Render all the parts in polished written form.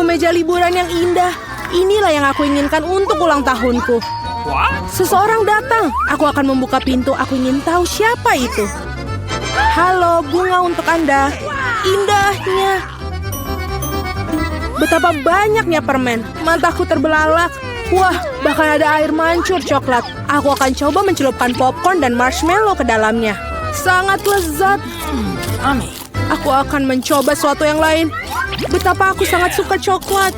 Sungguh meja liburan yang indah. Inilah yang aku inginkan untuk ulang tahunku. Seseorang datang. Aku akan membuka pintu. Aku ingin tahu siapa itu. Halo, bunga untuk Anda. Indahnya. Betapa banyaknya permen. Mataku terbelalak. Wah, bahkan ada air mancur coklat. Aku akan coba mencelupkan popcorn dan marshmallow ke dalamnya. Sangat lezat. Aku akan mencoba sesuatu yang lain. Betapa aku sangat suka coklat.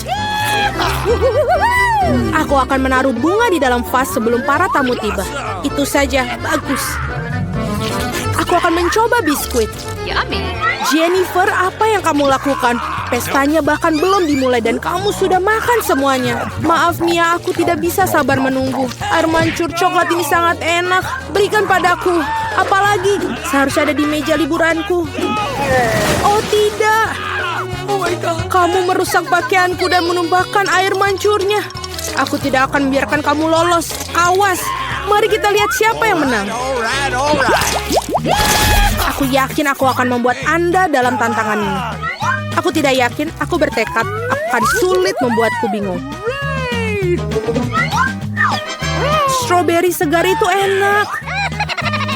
Aku akan menaruh bunga di dalam vas sebelum para tamu tiba. Itu saja, bagus. Aku akan mencoba biskuit. Jennifer, apa yang kamu lakukan? Pestanya bahkan belum dimulai dan kamu sudah makan semuanya. Maaf Mia, aku tidak bisa sabar menunggu. Air mancur coklat ini sangat enak. Berikan padaku. Apalagi, seharusnya ada di meja liburanku. Oh tidak. Kamu merusak pakaianku dan menumpahkan air mancurnya. Aku tidak akan membiarkan kamu lolos. Awas. Mari kita lihat siapa yang menang. Aku yakin aku akan membuat Anda dalam tantangan ini. Aku tidak yakin, aku bertekad akan sulit membuatku bingung. Stroberi segar itu enak.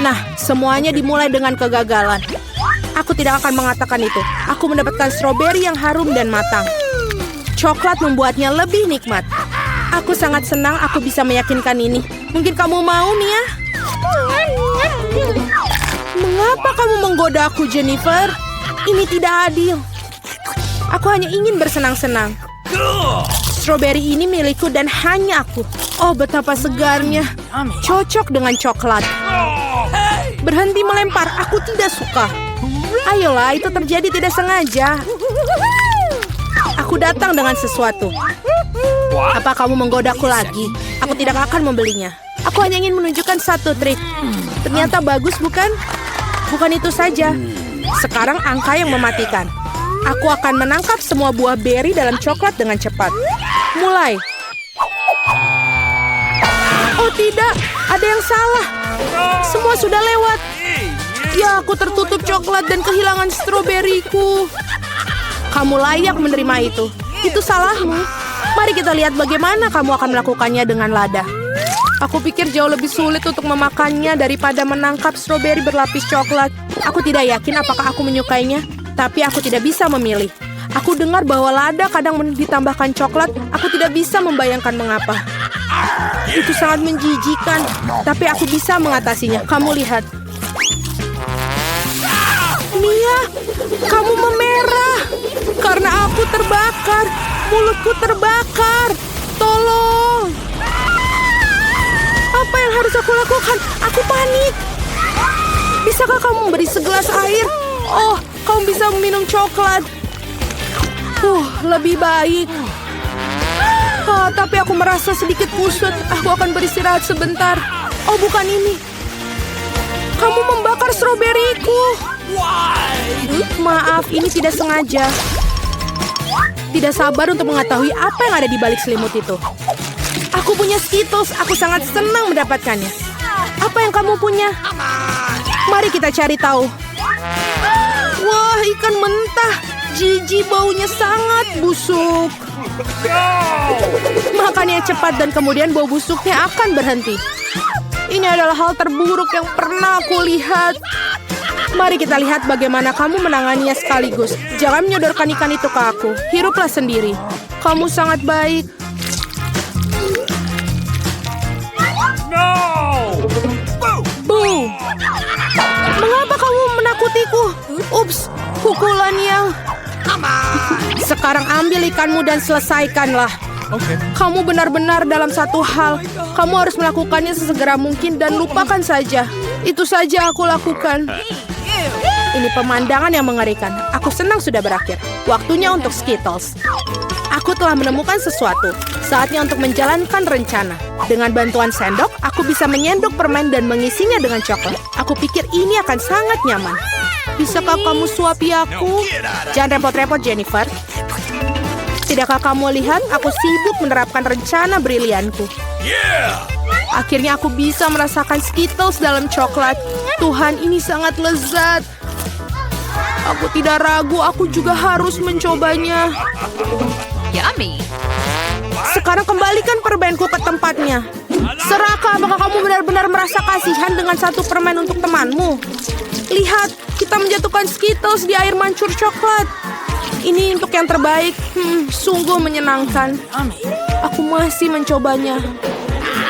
Nah, semuanya dimulai dengan kegagalan. Aku tidak akan mengatakan itu. Aku mendapatkan stroberi yang harum dan matang. Coklat membuatnya lebih nikmat. Aku sangat senang aku bisa meyakinkan ini. Mungkin kamu mau, Mia? Mengapa kamu menggoda aku, Jennifer? Ini tidak adil. Aku hanya ingin bersenang-senang. Stroberi ini milikku dan hanya aku. Oh, betapa segarnya. Cocok dengan coklat. Berhenti melempar, aku tidak suka. Ayolah, itu terjadi tidak sengaja. Aku datang dengan sesuatu. Apa kamu menggodaku lagi? Aku tidak akan membelinya. Aku hanya ingin menunjukkan satu trik. Ternyata bagus, bukan? Bukan itu saja. Sekarang angka yang mematikan. Aku akan menangkap semua buah beri dalam coklat dengan cepat. Mulai. Oh tidak, ada yang salah. Semua sudah lewat. Ya, aku tertutup coklat dan kehilangan stroberiku. Kamu layak menerima itu. Itu salahmu. Mari kita lihat bagaimana kamu akan melakukannya dengan lada. Aku pikir jauh lebih sulit untuk memakannya daripada menangkap stroberi berlapis coklat. Aku tidak yakin apakah aku menyukainya, tapi aku tidak bisa memilih. Aku dengar bahwa lada kadang ditambahkan coklat. Aku tidak bisa membayangkan mengapa. Itu sangat menjijikan, tapi aku bisa mengatasinya. Kamu lihat. Mia, kamu memerah. Karena aku terbakar. Mulutku terbakar. Tolong. Apa yang harus aku lakukan? Aku panik. Bisakah kamu memberi segelas air? Oh, kamu bisa meminum coklat. Lebih baik. Tapi aku merasa sedikit kusut. Aku akan beristirahat sebentar. Oh, bukan ini. Kamu membakar stroberiku. Maaf, ini tidak sengaja. Tidak sabar untuk mengetahui apa yang ada di balik selimut itu. Aku punya Skittles. Aku sangat senang mendapatkannya. Apa yang kamu punya? Mari kita cari tahu. Wah, ikan mentah. Jijik, baunya sangat busuk. Makannya cepat dan kemudian bau busuknya akan berhenti. Ini adalah hal terburuk yang pernah aku lihat. Mari kita lihat bagaimana kamu menanganinya sekaligus. Jangan menyodorkan ikan itu ke aku. Hiruplah sendiri. Kamu sangat baik. Boo! Mengapa kamu menakutiku? Ups, pukulan yang... Sekarang ambil ikanmu dan selesaikanlah. Kamu benar-benar dalam satu hal. Kamu harus melakukannya sesegera mungkin dan lupakan saja. Itu saja aku lakukan. Ini pemandangan yang mengerikan. Aku senang sudah berakhir. Waktunya untuk Skittles. Aku telah menemukan sesuatu. Saatnya untuk menjalankan rencana. Dengan bantuan sendok, aku bisa menyendok permen dan mengisinya dengan coklat. Aku pikir ini akan sangat nyaman. Bisakah kamu suapi aku? Jangan repot-repot, Jennifer. Tidakkah kamu lihat aku sibuk menerapkan rencana brilianku? Akhirnya aku bisa merasakan Skittles dalam coklat. Tuhan, ini sangat lezat. Aku tidak ragu, aku juga harus mencobanya. Yummy. Sekarang kembalikan permenku ke tempatnya. Seraka, apakah kamu benar-benar merasa kasihan dengan satu permen untuk temanmu? Lihat, kita menjatuhkan Skittles di air mancur coklat. Ini untuk yang terbaik. Sungguh menyenangkan. Aku masih mencobanya.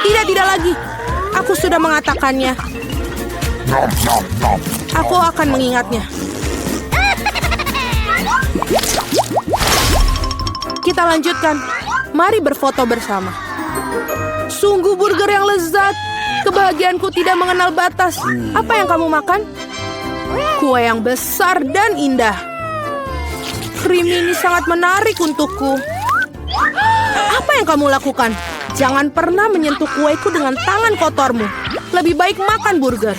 Tidak lagi. Aku sudah mengatakannya. Aku akan mengingatnya. Kita lanjutkan. Mari berfoto bersama. Sungguh burger yang lezat. Kebahagiaanku tidak mengenal batas. Apa yang kamu makan? Kue yang besar dan indah. Krim ini sangat menarik untukku. Apa yang kamu lakukan? Jangan pernah menyentuh kueku dengan tangan kotormu. Lebih baik makan burger.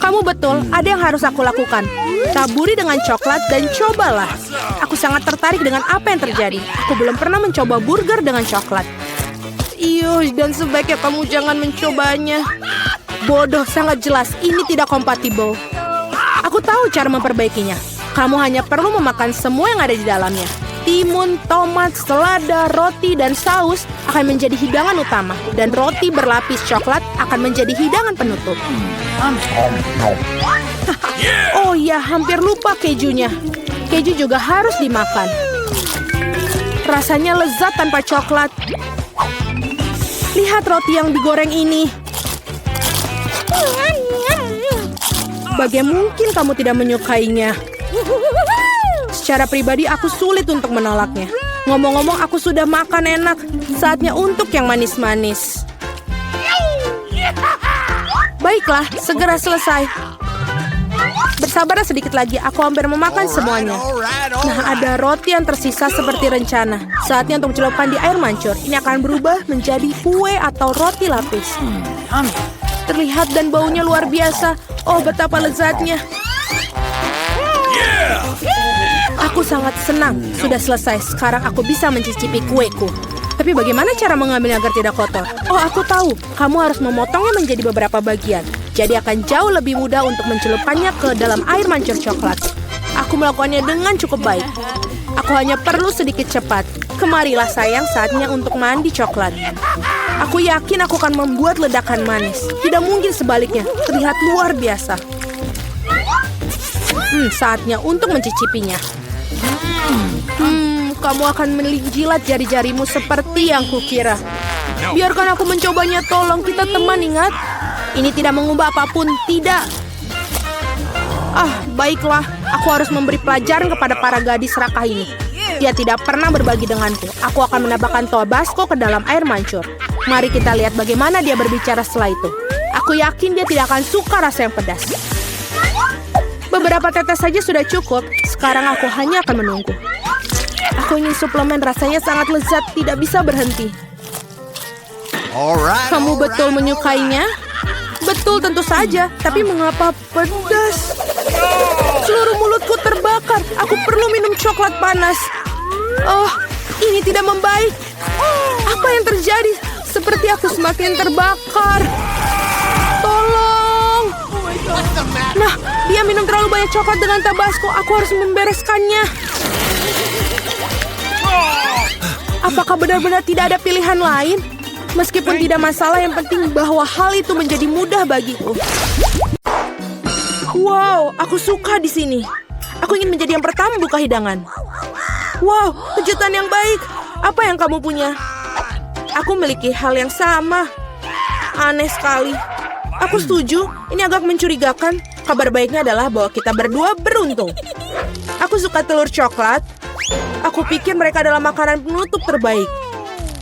Kamu betul, ada yang harus aku lakukan. Taburi dengan coklat dan cobalah. Aku sangat tertarik dengan apa yang terjadi. Aku belum pernah mencoba burger dengan coklat. Dan sebaiknya kamu jangan mencobanya. Bodoh, sangat jelas. Ini tidak kompatibel. Aku tahu cara memperbaikinya. Kamu hanya perlu memakan semua yang ada di dalamnya. Timun, tomat, selada, roti, dan saus akan menjadi hidangan utama. Dan roti berlapis coklat akan menjadi hidangan penutup. Oh ya, hampir lupa kejunya. Keju juga harus dimakan. Rasanya lezat tanpa coklat. Lihat roti yang digoreng ini. Bagaimana mungkin kamu tidak menyukainya? Secara pribadi aku sulit untuk menolaknya. Ngomong-ngomong, aku sudah makan enak. Saatnya untuk yang manis-manis. Baiklah, segera selesai. Bersabarlah sedikit lagi, aku hampir memakan semuanya. Nah, ada roti yang tersisa seperti rencana. Saatnya untuk celupkan di air mancur. Ini akan berubah menjadi kue atau roti lapis. Terlihat dan baunya luar biasa. Oh, betapa lezatnya. Aku sangat senang. Sudah selesai. Sekarang aku bisa mencicipi kueku. Tapi bagaimana cara mengambilnya agar tidak kotor? Oh, aku tahu. Kamu harus memotongnya menjadi beberapa bagian. Jadi akan jauh lebih mudah untuk mencelupkannya ke dalam air mancur coklat. Aku melakukannya dengan cukup baik. Aku hanya perlu sedikit cepat. Kemarilah sayang, saatnya untuk mandi coklat. Aku yakin aku akan membuat ledakan manis. Tidak mungkin sebaliknya. Terlihat luar biasa. Saatnya untuk mencicipinya. Kamu akan menjilat jari-jarimu seperti yang kukira. Biarkan aku mencobanya, tolong. Kita teman, ingat? Ini tidak mengubah apapun, tidak. Baiklah. Aku harus memberi pelajaran kepada para gadis serakah ini. Dia tidak pernah berbagi denganku. Aku akan menambahkan Tabasco ke dalam air mancur. Mari kita lihat bagaimana dia berbicara setelah itu. Aku yakin dia tidak akan suka rasa yang pedas. Beberapa tetes saja sudah cukup. Sekarang aku hanya akan menunggu. Aku ingin suplemen, rasanya sangat lezat, tidak bisa berhenti. Kamu betul menyukainya? Betul, tentu saja. Tapi mengapa pedas? Seluruh mulutku terbakar. Aku perlu minum coklat panas. Oh, ini tidak membaik. Apa yang terjadi? Seperti aku semakin terbakar. Tolong. Nah, dia minum terlalu banyak coklat dengan Tabasco. Aku harus membereskannya. Apakah benar-benar tidak ada pilihan lain? Meskipun tidak masalah, yang penting bahwa hal itu menjadi mudah bagiku. Wow, aku suka di sini. Aku ingin menjadi yang pertama buka hidangan. Wow, kejutan yang baik. Apa yang kamu punya? Aku memiliki hal yang sama. Aneh sekali. Aku setuju, ini agak mencurigakan. Kabar baiknya adalah bahwa kita berdua beruntung. Aku suka telur coklat. Aku pikir mereka adalah makanan penutup terbaik.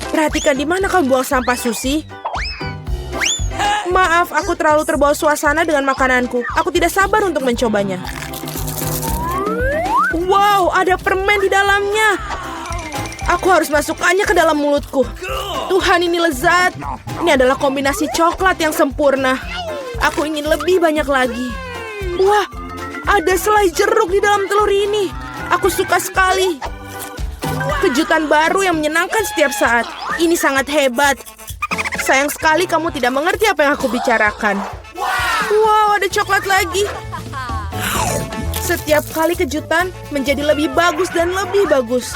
Perhatikan di mana kamu buang sampah, Susi. Maaf, aku terlalu terbawa suasana dengan makananku. Aku tidak sabar untuk mencobanya. Wow, ada permen di dalamnya. Aku harus masukkannya ke dalam mulutku. Tuhan, ini lezat. Ini adalah kombinasi coklat yang sempurna. Aku ingin lebih banyak lagi. Wah, ada selai jeruk di dalam telur ini. Aku suka sekali. Kejutan baru yang menyenangkan setiap saat. Ini sangat hebat. Sayang sekali kamu tidak mengerti apa yang aku bicarakan. Wow, ada coklat lagi. Setiap kali kejutan menjadi lebih bagus dan lebih bagus.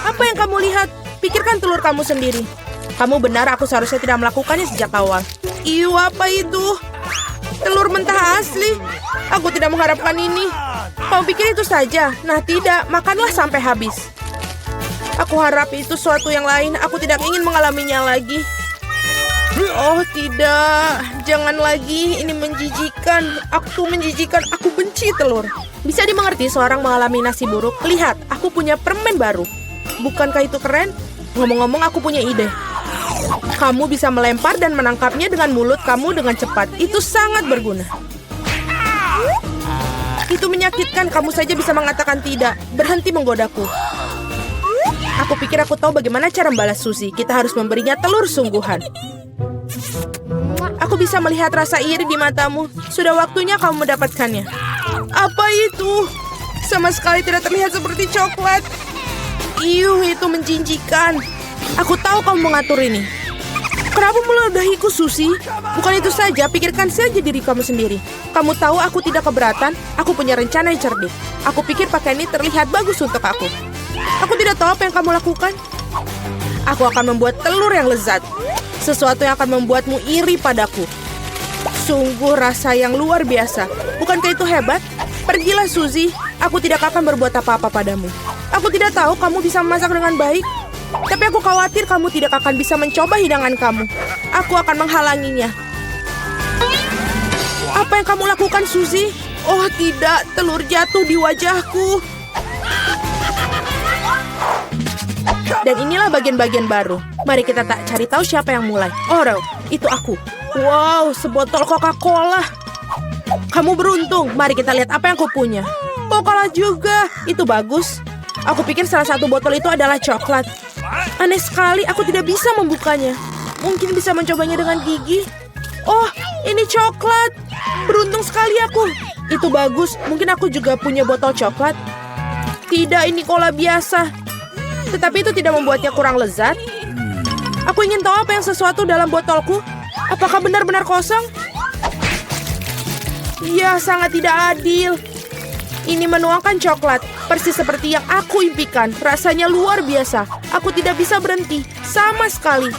Apa yang kamu lihat? Pikirkan telur kamu sendiri. Kamu benar, aku seharusnya tidak melakukannya sejak awal. Iu, apa itu? Telur mentah asli. Aku tidak mengharapkan ini. Kamu pikir itu saja? Nah tidak, makanlah sampai habis. Aku harap itu suatu yang lain. Aku tidak ingin mengalaminya lagi. Oh tidak, jangan lagi. Ini menjijikan. Aku menjijikan. Aku benci telur. Bisa dimengerti seorang mengalami nasi buruk. Lihat, aku punya permen baru. Bukankah itu keren? Ngomong-ngomong, aku punya ide. Kamu bisa melempar dan menangkapnya dengan mulut kamu dengan cepat. Itu sangat berguna. Itu menyakitkan. Kamu saja bisa mengatakan tidak. Berhenti menggodaku. Aku pikir aku tahu bagaimana cara membalas Suzy. Kita harus memberinya telur sungguhan. Aku bisa melihat rasa iri di matamu. Sudah waktunya kamu mendapatkannya. Apa itu? Sama sekali tidak terlihat seperti coklat. Iuh, itu menjijikkan. Aku tahu kamu mengatur ini. Kenapa meludahiku, Suzy? Bukan itu saja, pikirkan saja diri kamu sendiri. Kamu tahu aku tidak keberatan. Aku punya rencana yang cerdik. Aku pikir pakaian ini terlihat bagus untuk aku. Aku tidak tahu apa yang kamu lakukan. Aku akan membuat telur yang lezat. Sesuatu yang akan membuatmu iri padaku. Sungguh rasa yang luar biasa. Bukankah itu hebat? Pergilah, Suzy. Aku tidak akan berbuat apa-apa padamu. Aku tidak tahu kamu bisa memasak dengan baik. Tapi aku khawatir kamu tidak akan bisa mencoba hidangan kamu. Aku akan menghalanginya. Apa yang kamu lakukan, Suzy? Oh tidak, telur jatuh di wajahku. Dan inilah bagian-bagian baru. Mari kita tak cari tahu siapa yang mulai. Oh, itu aku. Wow, sebotol Coca-Cola. Kamu beruntung. Mari kita lihat apa yang aku punya. Oh, kalah juga. Itu bagus. Aku pikir salah satu botol itu adalah coklat. Aneh sekali, aku tidak bisa membukanya. Mungkin bisa mencobanya dengan gigi. Oh, ini coklat. Beruntung sekali aku. Itu bagus. Mungkin aku juga punya botol coklat. Tidak, ini cola biasa. Tetapi itu tidak membuatnya kurang lezat. Aku ingin tahu apa yang sesuatu dalam botolku. Apakah benar-benar kosong? Ya, sangat tidak adil. Ini menuangkan coklat, persis seperti yang aku impikan. Rasanya luar biasa. Aku tidak bisa berhenti, sama sekali.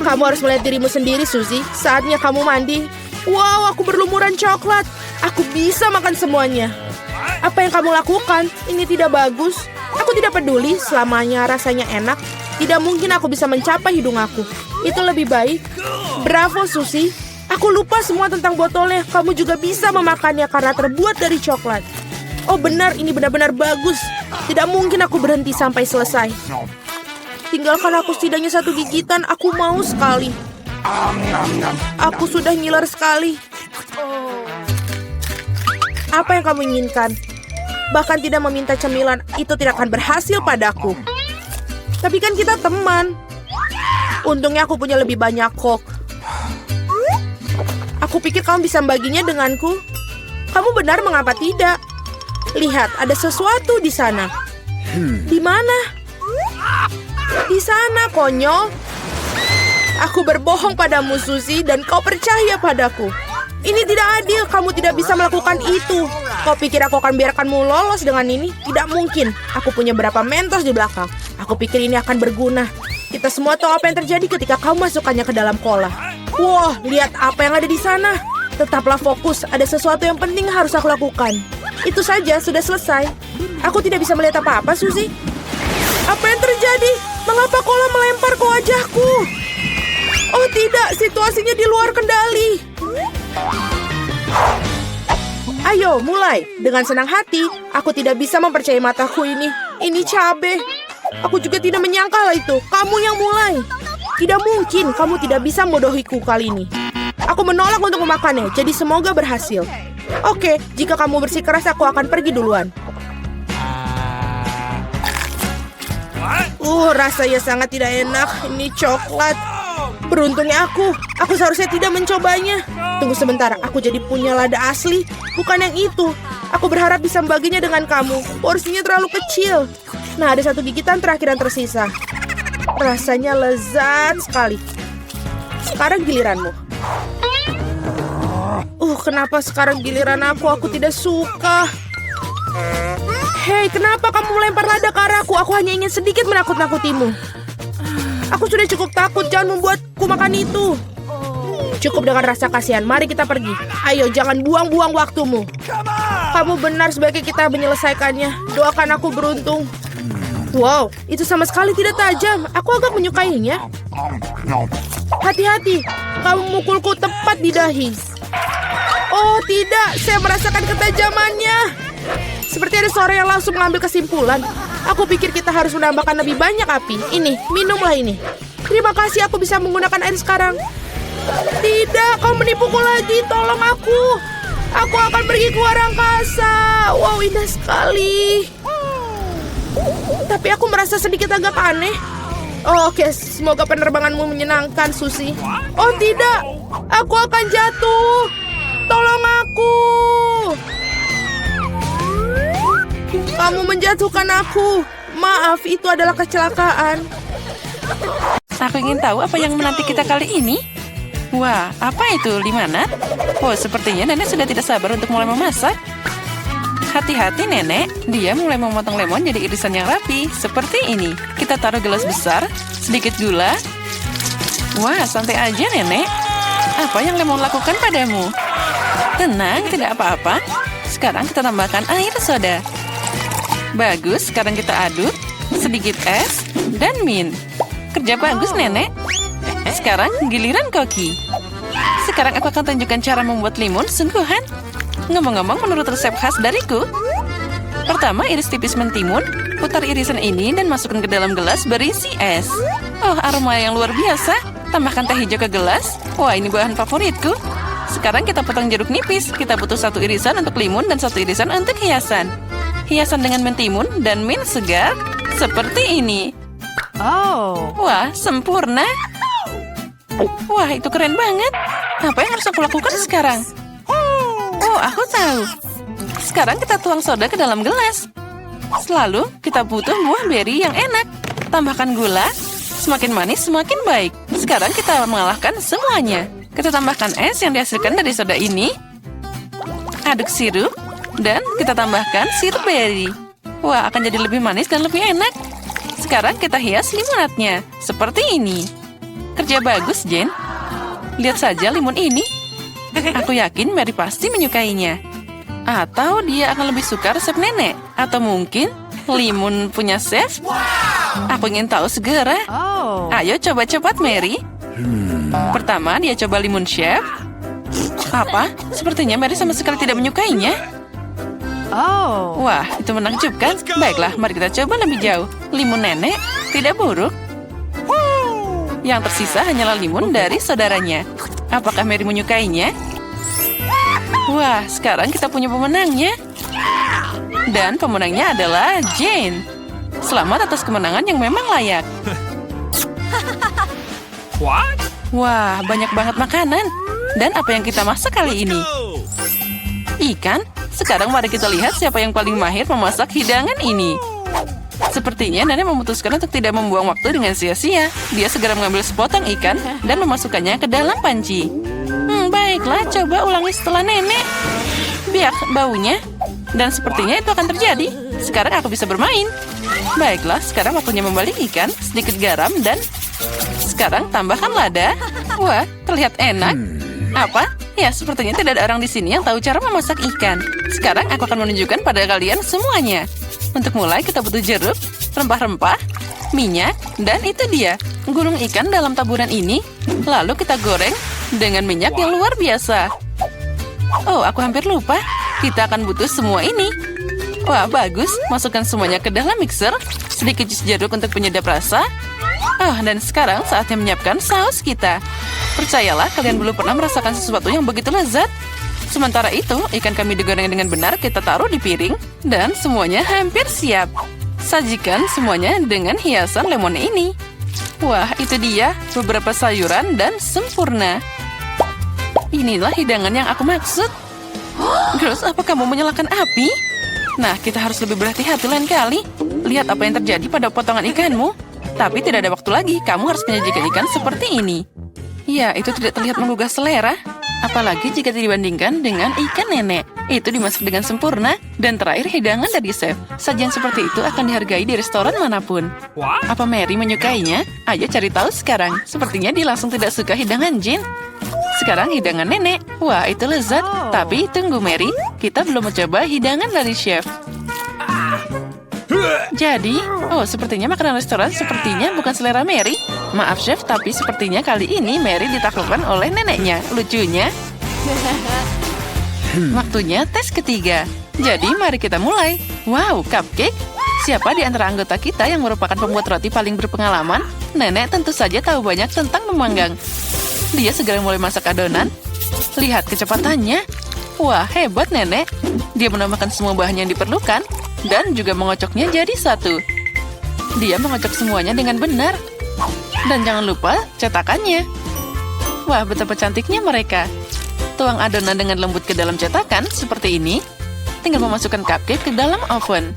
Kamu harus melihat dirimu sendiri, Suzy. Saatnya kamu mandi. Wow, aku berlumuran coklat. Aku bisa makan semuanya. Apa yang kamu lakukan? Ini tidak bagus. Aku tidak peduli, selamanya rasanya enak. Tidak mungkin aku bisa mencapai hidung aku. Itu lebih baik. Bravo, Suzy. Aku lupa semua tentang botolnya. Kamu juga bisa memakannya karena terbuat dari coklat. Oh benar, ini benar-benar bagus. Tidak mungkin aku berhenti sampai selesai. Tinggalkan aku setidaknya satu gigitan. Aku mau sekali. Aku sudah ngiler sekali. Apa yang kamu inginkan? Bahkan tidak meminta cemilan, itu tidak akan berhasil padaku. Tapi kan kita teman. Untungnya aku punya lebih banyak Coke. Aku pikir kamu bisa membaginya denganku. Kamu benar, mengapa tidak? Lihat, ada sesuatu di sana. Di mana? Di sana, konyol. Aku berbohong padamu, Suzy, dan kau percaya padaku. Ini tidak adil, kamu tidak bisa melakukan itu. Kau pikir aku akan biarkanmu lolos dengan ini? Tidak mungkin. Aku punya berapa Mentos di belakang. Aku pikir ini akan berguna. Kita semua tahu apa yang terjadi ketika kau masukkannya ke dalam cola. Wah, lihat apa yang ada di sana. Tetaplah fokus, ada sesuatu yang penting harus aku lakukan. Itu saja, sudah selesai. Aku tidak bisa melihat apa-apa, Suzy. Apa yang terjadi? Mengapa cola melempar ke wajahku? Oh tidak, situasinya di luar kendali. Ayo, mulai. Dengan senang hati, aku tidak bisa mempercayai mataku ini. Ini cabe. Aku juga tidak menyangka hal itu. Kamu yang mulai. Tidak mungkin kamu tidak bisa membodohiku kali ini. Aku menolak untuk memakannya, jadi semoga berhasil. Oke, jika kamu bersikeras, aku akan pergi duluan. Rasanya sangat tidak enak. Ini coklat. Beruntungnya aku seharusnya tidak mencobanya. Tunggu sebentar, aku jadi punya lada asli. Bukan yang itu. Aku berharap bisa membaginya dengan kamu. Porsinya terlalu kecil. Nah, ada satu gigitan terakhir yang tersisa. Rasanya lezat sekali. Sekarang giliranmu. Kenapa sekarang giliran aku? Aku tidak suka. Hei, kenapa kamu melempar lada ke arahku? Aku Aku hanya ingin sedikit menakut-nakutimu. Aku sudah cukup takut, jangan membuatku makan itu. Cukup dengan rasa kasihan, mari kita pergi. Ayo, jangan buang-buang waktumu. Kamu benar, sebaiknya kita menyelesaikannya. Doakan aku beruntung. Wow, itu sama sekali tidak tajam. Aku agak menyukainya. Hati-hati, kamu memukulku tepat di dahi. Oh tidak, saya merasakan ketajamannya. Seperti ada suara yang langsung mengambil kesimpulan. Aku pikir kita harus menambahkan lebih banyak api. Ini, minumlah ini. Terima kasih, aku bisa menggunakan air sekarang. Tidak, kau menipuku lagi. Tolong aku. Aku akan pergi ke luar angkasa. Wow, indah sekali. Tapi aku merasa sedikit agak aneh. Oh, oke, semoga penerbanganmu menyenangkan, Susi. Oh tidak, aku akan jatuh. Tolong aku. Kamu menjatuhkan aku. Maaf, itu adalah kecelakaan. Aku ingin tahu apa yang menanti kita kali ini. Wah, apa itu, limonad? Oh, sepertinya nenek sudah tidak sabar untuk mulai memasak. Hati-hati nenek, dia mulai memotong lemon jadi irisan yang rapi. Seperti ini. Kita taruh gelas besar, sedikit gula. Wah, santai aja nenek. Apa yang lemon lakukan padamu? Tenang, tidak apa-apa. Sekarang kita tambahkan air soda. Bagus, sekarang kita aduk. Sedikit es dan mint. Kerja bagus nenek. Sekarang giliran koki. Sekarang aku akan tunjukkan cara membuat limun sungguhan. Ngomong-ngomong, menurut resep khas dariku. Pertama, iris tipis mentimun. Putar irisan ini dan masukkan ke dalam gelas berisi es. Oh, aroma yang luar biasa. Tambahkan teh hijau ke gelas. Wah, ini bahan favoritku. Sekarang kita potong jeruk nipis. Kita butuh 1 irisan untuk limun dan 1 irisan untuk hiasan. Hiasan dengan mentimun dan mint segar. Seperti ini. Oh. Wah, sempurna. Wah, itu keren banget. Apa yang harus aku lakukan sekarang? Oh, aku tahu. Sekarang kita tuang soda ke dalam gelas. Selalu kita butuh buah beri yang enak. Tambahkan gula. Semakin manis, semakin baik. Sekarang kita mengalahkan semuanya. Kita tambahkan es yang dihasilkan dari soda ini. Aduk sirup. Dan kita tambahkan sirup beri. Wah, akan jadi lebih manis dan lebih enak. Sekarang kita hias limonadnya. Seperti ini. Kerja bagus, Jen. Lihat saja limun ini. Aku yakin Mary pasti menyukainya. Atau dia akan lebih suka resep nenek. Atau mungkin limun punya chef. Aku ingin tahu segera. Ayo coba cepat, Mary. Pertama, dia coba limun chef. Apa? Sepertinya Mary sama sekali tidak menyukainya. Wah, itu menakjubkan. Baiklah, mari kita coba lebih jauh. Limun nenek tidak buruk. Yang tersisa hanyalah limun dari saudaranya. Apakah Mary menyukainya? Wah, sekarang kita punya pemenangnya. Dan pemenangnya adalah Jane. Selamat atas kemenangan yang memang layak. Wah, banyak banget makanan. Dan apa yang kita masak kali ini? Ikan? Sekarang mari kita lihat siapa yang paling mahir memasak hidangan ini. Sepertinya nenek memutuskan untuk tidak membuang waktu dengan sia-sia. Dia segera mengambil sepotong ikan dan memasukkannya ke dalam panci. Baiklah, coba ulangi setelah nenek. Biar baunya. Dan sepertinya itu akan terjadi. Sekarang aku bisa bermain. Baiklah, sekarang waktunya membalik ikan, sedikit garam, dan sekarang tambahkan lada. Wah, terlihat enak. Apa? Ya, sepertinya tidak ada orang di sini yang tahu cara memasak ikan. Sekarang aku akan menunjukkan pada kalian semuanya. Untuk mulai, kita butuh jeruk, rempah-rempah, minyak, dan itu dia. Gulung ikan dalam taburan ini, lalu kita goreng dengan minyak yang luar biasa. Oh, aku hampir lupa. Kita akan butuh semua ini. Wah, bagus. Masukkan semuanya ke dalam mixer. Sedikit jus jeruk untuk penyedap rasa. Oh, dan sekarang saatnya menyiapkan saus kita. Percayalah, kalian belum pernah merasakan sesuatu yang begitu lezat. Sementara itu, ikan kami digoreng dengan benar kita taruh di piring. Dan semuanya hampir siap. Sajikan semuanya dengan hiasan lemon ini. Wah, itu dia. Beberapa sayuran dan sempurna. Inilah hidangan yang aku maksud. Girls, apa kamu menyalakan api? Nah, kita harus lebih berhati-hati lain kali. Lihat apa yang terjadi pada potongan ikanmu. Tapi tidak ada waktu lagi. Kamu harus menyajikan ikan seperti ini. Ya, itu tidak terlihat menggugah selera. Apalagi jika dibandingkan dengan ikan nenek. Itu dimasak dengan sempurna. Dan terakhir hidangan dari chef. Sajian seperti itu akan dihargai di restoran manapun. Apa Mary menyukainya? Ayo cari tahu sekarang. Sepertinya dia langsung tidak suka hidangan Jane. Sekarang hidangan nenek. Wah, itu lezat. Tapi tunggu Mary, kita belum mencoba hidangan dari chef. Jadi, sepertinya makanan restoran sepertinya bukan selera Mary. Maaf chef, tapi sepertinya kali ini Mary ditaklukkan oleh neneknya. Lucunya. Waktunya tes ketiga. Jadi mari kita mulai. Wow, cupcake. Siapa di antara anggota kita yang merupakan pembuat roti paling berpengalaman? Nenek tentu saja tahu banyak tentang memanggang. Dia segera mulai masak adonan. Lihat kecepatannya. Wah, hebat nenek. Dia menambahkan semua bahan yang diperlukan dan juga mengocoknya jadi satu. Dia mengocok semuanya dengan benar. Dan jangan lupa cetakannya. Wah, betapa cantiknya mereka. Tuang adonan dengan lembut ke dalam cetakan seperti ini. Tinggal memasukkan cupcake ke dalam oven.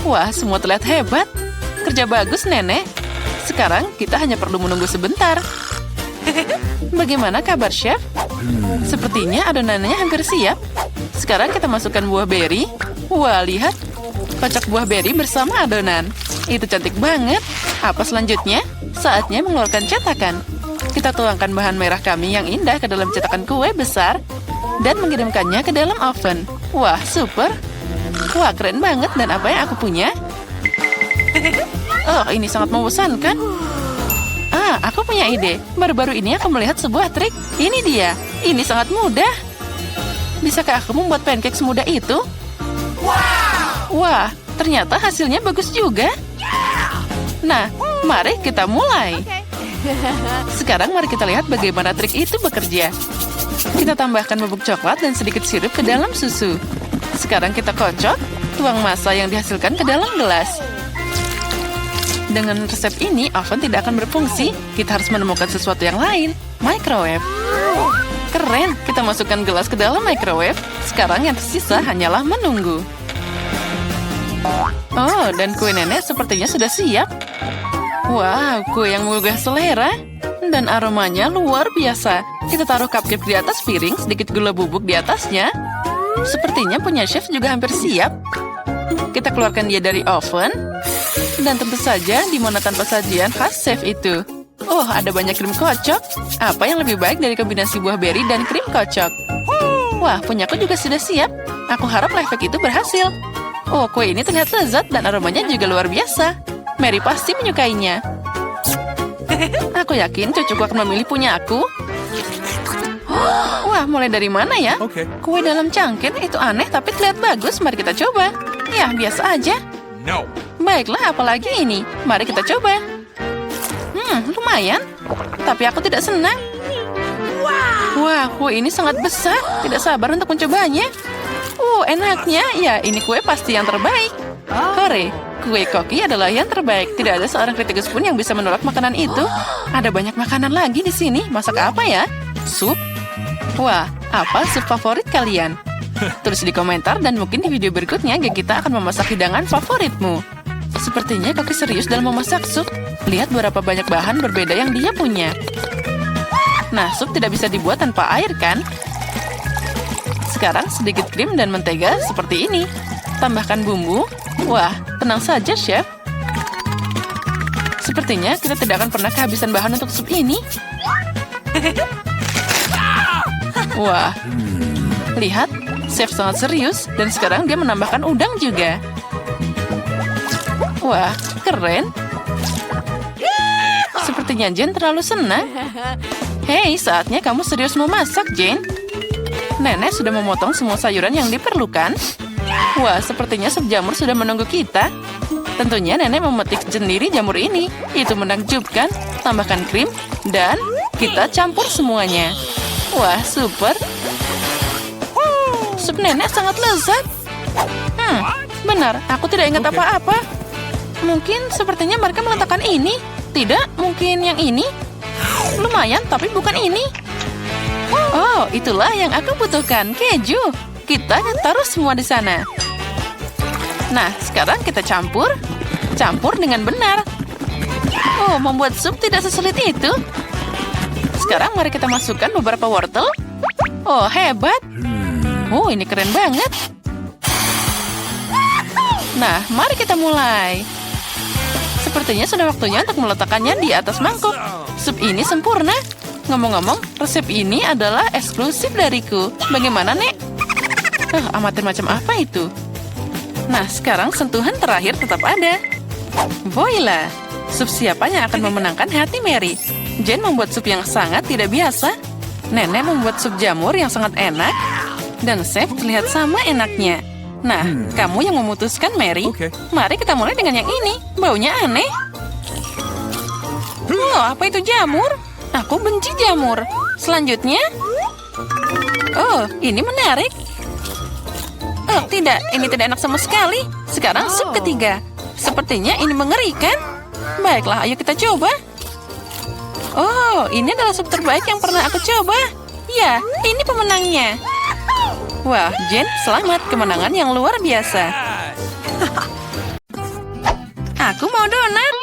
Wah, semua terlihat hebat. Kerja bagus, nenek. Sekarang kita hanya perlu menunggu sebentar. Bagaimana kabar, chef? Sepertinya adonannya hampir siap. Sekarang kita masukkan buah beri. Wah, lihat. Kocok buah beri bersama adonan. Itu cantik banget. Apa selanjutnya? Saatnya mengeluarkan cetakan. Kita tuangkan bahan merah kami yang indah ke dalam cetakan kue besar dan mengirimkannya ke dalam oven. Wah, super. Wah, keren banget. Dan apa yang aku punya? Oh, ini sangat membosankan. Aku punya ide. Baru-baru ini aku melihat sebuah trik. Ini dia. Ini sangat mudah. Bisakah aku membuat pancake semudah itu? Wah, ternyata hasilnya bagus juga. Nah, mari kita mulai. Sekarang mari kita lihat bagaimana trik itu bekerja. Kita tambahkan bubuk coklat dan sedikit sirup ke dalam susu. Sekarang kita kocok, tuang massa yang dihasilkan ke dalam gelas. Dengan resep ini, oven tidak akan berfungsi. Kita harus menemukan sesuatu yang lain. Microwave. Keren, kita masukkan gelas ke dalam microwave. Sekarang yang tersisa hanyalah menunggu. Oh, dan kue nenek sepertinya sudah siap. Wow, kue yang menggugah selera. Dan aromanya luar biasa. Kita taruh cupcake di atas piring, sedikit gula bubuk di atasnya. Sepertinya punya chef juga hampir siap. Kita keluarkan dia dari oven. Dan tentu saja, di mana tanpa sajian khas chef itu. Oh, ada banyak krim kocok. Apa yang lebih baik dari kombinasi buah beri dan krim kocok? Wah, punyaku juga sudah siap. Aku harap life hack itu berhasil. Oh, kue ini terlihat lezat dan aromanya juga luar biasa. Mary pasti menyukainya. Aku yakin cucuku akan memilih punya aku. Wah, mulai dari mana ya? Kue dalam cangkir itu aneh tapi terlihat bagus. Mari kita coba. Ya, biasa aja. No. Baiklah, apalagi ini. Mari kita coba. Lumayan. Tapi aku tidak senang. Wah, kue ini sangat besar. Tidak sabar untuk mencobanya. Enaknya. Ya, ini kue pasti yang terbaik. Hore, kue koki adalah yang terbaik. Tidak ada seorang kritikus pun yang bisa menolak makanan itu. Ada banyak makanan lagi di sini. Masak apa ya? Sup? Wah, apa sup favorit kalian? Tulis di komentar dan mungkin di video berikutnya kita akan memasak hidangan favoritmu. Sepertinya Koki serius dalam memasak sup. Lihat berapa banyak bahan berbeda yang dia punya. Nah, sup tidak bisa dibuat tanpa air kan? Sekarang sedikit krim dan mentega seperti ini. Tambahkan bumbu. Wah, tenang saja, chef. Sepertinya kita tidak akan pernah kehabisan bahan untuk sup ini. Wah, lihat, chef sangat serius dan sekarang dia menambahkan udang juga. Wah, keren. Sepertinya Jane terlalu senang. Hei, saatnya kamu serius memasak, Jane. Nenek sudah memotong semua sayuran yang diperlukan. Wah, sepertinya sup jamur sudah menunggu kita. Tentunya nenek memetik sendiri jamur ini. Itu menakjubkan. Tambahkan krim dan kita campur semuanya. Wah, super. Sup nenek sangat lezat. Benar, aku tidak ingat apa-apa. Mungkin sepertinya mereka meletakkan ini. Tidak, mungkin yang ini. Lumayan, tapi bukan ini. Oh, itulah yang aku butuhkan, keju. Kita taruh semua di sana. Nah, sekarang kita campur. Campur dengan benar. Oh, membuat sup tidak sesulit itu. Sekarang mari kita masukkan beberapa wortel. Oh, hebat. Oh, ini keren banget. Nah, mari kita mulai. Sepertinya sudah waktunya untuk meletakkannya di atas mangkuk. Sup ini sempurna. Ngomong-ngomong, resep ini adalah eksklusif dariku. Bagaimana, Nek? Amatir macam apa itu? Nah, sekarang sentuhan terakhir tetap ada. Voila! Sup siapa yang akan memenangkan hati Mary? Jen membuat sup yang sangat tidak biasa. Nenek membuat sup jamur yang sangat enak. Dan Chef terlihat sama enaknya. Nah, kamu yang memutuskan, Mary. Mari kita mulai dengan yang ini. Baunya aneh. Oh, apa itu jamur? Aku benci jamur. Selanjutnya. Oh, ini menarik. Oh, tidak. Ini tidak enak sama sekali. Sekarang sup ketiga. Sepertinya ini mengerikan. Baiklah, ayo kita coba. Oh, ini adalah sup terbaik yang pernah aku coba. Ya, ini pemenangnya. Wah, Jen, selamat. Kemenangan yang luar biasa. Aku mau donat.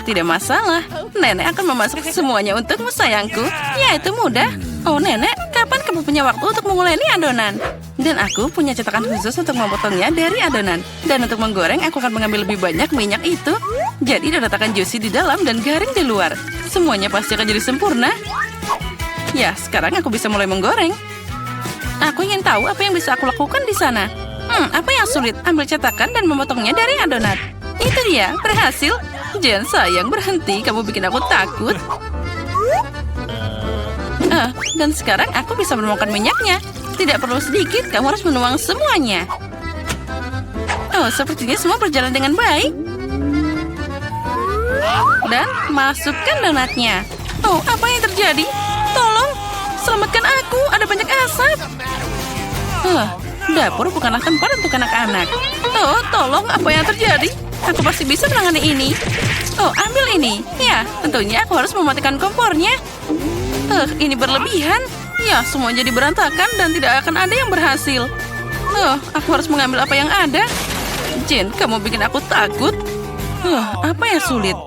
Tidak masalah. Nenek akan memasak semuanya untukmu, sayangku. Ya, itu mudah. Oh, Nenek, kapan kamu punya waktu untuk menguleni adonan? Dan aku punya cetakan khusus untuk memotongnya dari adonan. Dan untuk menggoreng, aku akan mengambil lebih banyak minyak itu. Jadi donat akan juicy di dalam dan garing di luar. Semuanya pasti akan jadi sempurna. Ya, sekarang aku bisa mulai menggoreng. Aku ingin tahu apa yang bisa aku lakukan di sana. Apa yang sulit? Ambil cetakan dan memotongnya dari adonan. Itu dia, berhasil. Jen, sayang, berhenti. Kamu bikin aku takut. Dan sekarang aku bisa menuangkan minyaknya. Tidak perlu sedikit, kamu harus menuang semuanya. Oh, sepertinya semua berjalan dengan baik. Dan masukkan donatnya. Oh, apa yang terjadi? Tolong, selamatkan aku. Ada banyak asap. Dapur bukanlah tempat untuk anak-anak. Oh, tolong, apa yang terjadi? Aku pasti bisa menangani ini. Oh, ambil ini. Ya, tentunya aku harus mematikan kompornya. Ini berlebihan. Ya, semua jadi berantakan dan tidak akan ada yang berhasil. Aku harus mengambil apa yang ada. Jen, kamu bikin aku takut. Apa yang sulit?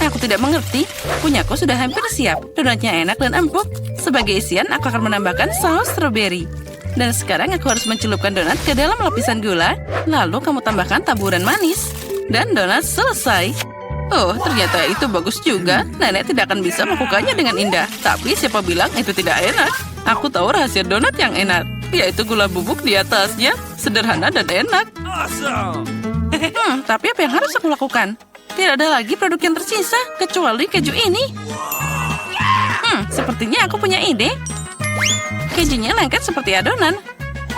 Aku tidak mengerti. Punyaku sudah hampir siap. Donatnya enak dan empuk. Sebagai isian, aku akan menambahkan saus strawberry. Dan sekarang aku harus mencelupkan donat ke dalam lapisan gula. Lalu kamu tambahkan taburan manis. Dan donat selesai. Oh, ternyata itu bagus juga. Nenek tidak akan bisa melakukannya dengan indah. Tapi siapa bilang itu tidak enak? Aku tahu rahasia donat yang enak. Yaitu gula bubuk di atasnya. Sederhana dan enak. Tapi apa yang harus aku lakukan? Tidak ada lagi produk yang tersisa kecuali keju ini. Sepertinya aku punya ide. Kejunya lengket seperti adonan.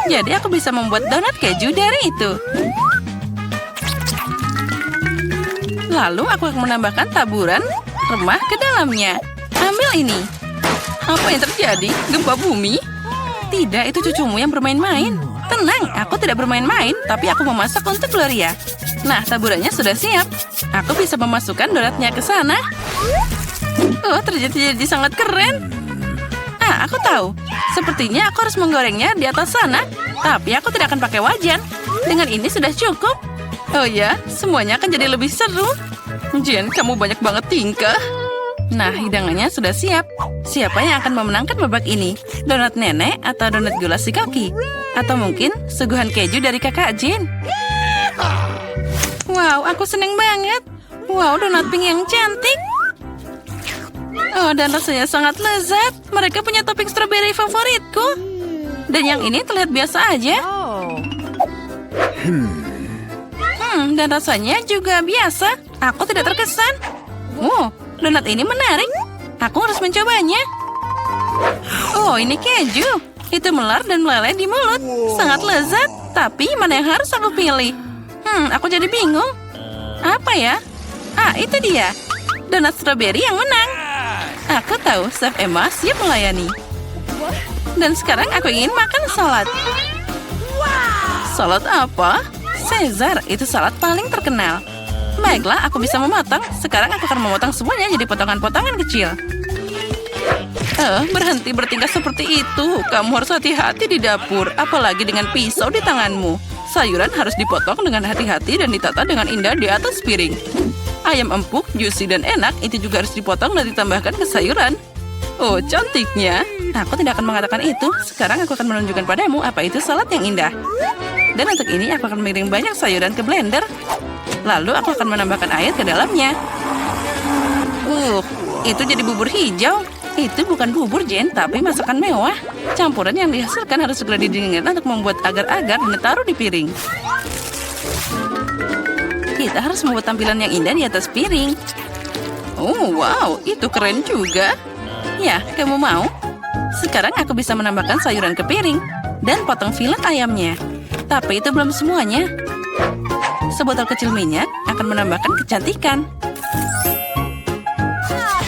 Jadi aku bisa membuat donat keju dari itu. Lalu aku akan menambahkan taburan remah ke dalamnya. Ambil ini. Apa yang terjadi? Gempa bumi? Tidak, itu cucumu yang bermain-main. Tenang, aku tidak bermain-main, tapi aku memasak untuk Gloria. Nah, taburannya sudah siap. Aku bisa memasukkan donatnya ke sana. Oh, terjadi sangat keren. Aku tahu. Sepertinya aku harus menggorengnya di atas sana. Tapi aku tidak akan pakai wajan. Dengan ini sudah cukup. Oh ya, semuanya akan jadi lebih seru. Jen, kamu banyak banget tingkah. Nah, hidangannya sudah siap. Siapa yang akan memenangkan babak ini? Donat nenek atau donat gula si Koki? Atau mungkin suguhan keju dari kakak Jen? Wow, aku seneng banget. Wow, donat pink yang cantik. Oh, dan rasanya sangat lezat. Mereka punya topping strawberry favoritku. Dan yang ini terlihat biasa aja. Dan rasanya juga biasa. Aku tidak terkesan. Oh, donat ini menarik. Aku harus mencobanya. Oh, ini keju. Itu melar dan meleleh di mulut. Sangat lezat. Tapi mana yang harus aku pilih? Aku jadi bingung. Apa ya? Itu dia. Donat strawberry yang menang. Aku tahu Chef Emma siap melayani. Dan sekarang aku ingin makan salad. Salad apa? Caesar, itu salad paling terkenal. Baiklah, aku bisa memotong. Sekarang aku akan memotong semuanya jadi potongan-potongan kecil. Berhenti bertingkah seperti itu. Kamu harus hati-hati di dapur, apalagi dengan pisau di tanganmu. Sayuran harus dipotong dengan hati-hati dan ditata dengan indah di atas piring. Ayam empuk, juicy dan enak, itu juga harus dipotong dan ditambahkan ke sayuran. Oh, cantiknya. Aku tidak akan mengatakan itu. Sekarang aku akan menunjukkan padamu apa itu salad yang indah. Dan untuk ini aku akan mengirim banyak sayuran ke blender. Lalu aku akan menambahkan air ke dalamnya. Itu jadi bubur hijau. Itu bukan bubur, Jen, tapi masakan mewah. Campuran yang dihasilkan harus segera didinginkan untuk membuat agar-agar dan ditaruh di piring. Kita harus membuat tampilan yang indah di atas piring. Oh, wow, itu keren juga. Ya, kamu mau? Sekarang aku bisa menambahkan sayuran ke piring dan potong filet ayamnya. Tapi itu belum semuanya. Sebotol kecil minyak akan menambahkan kecantikan.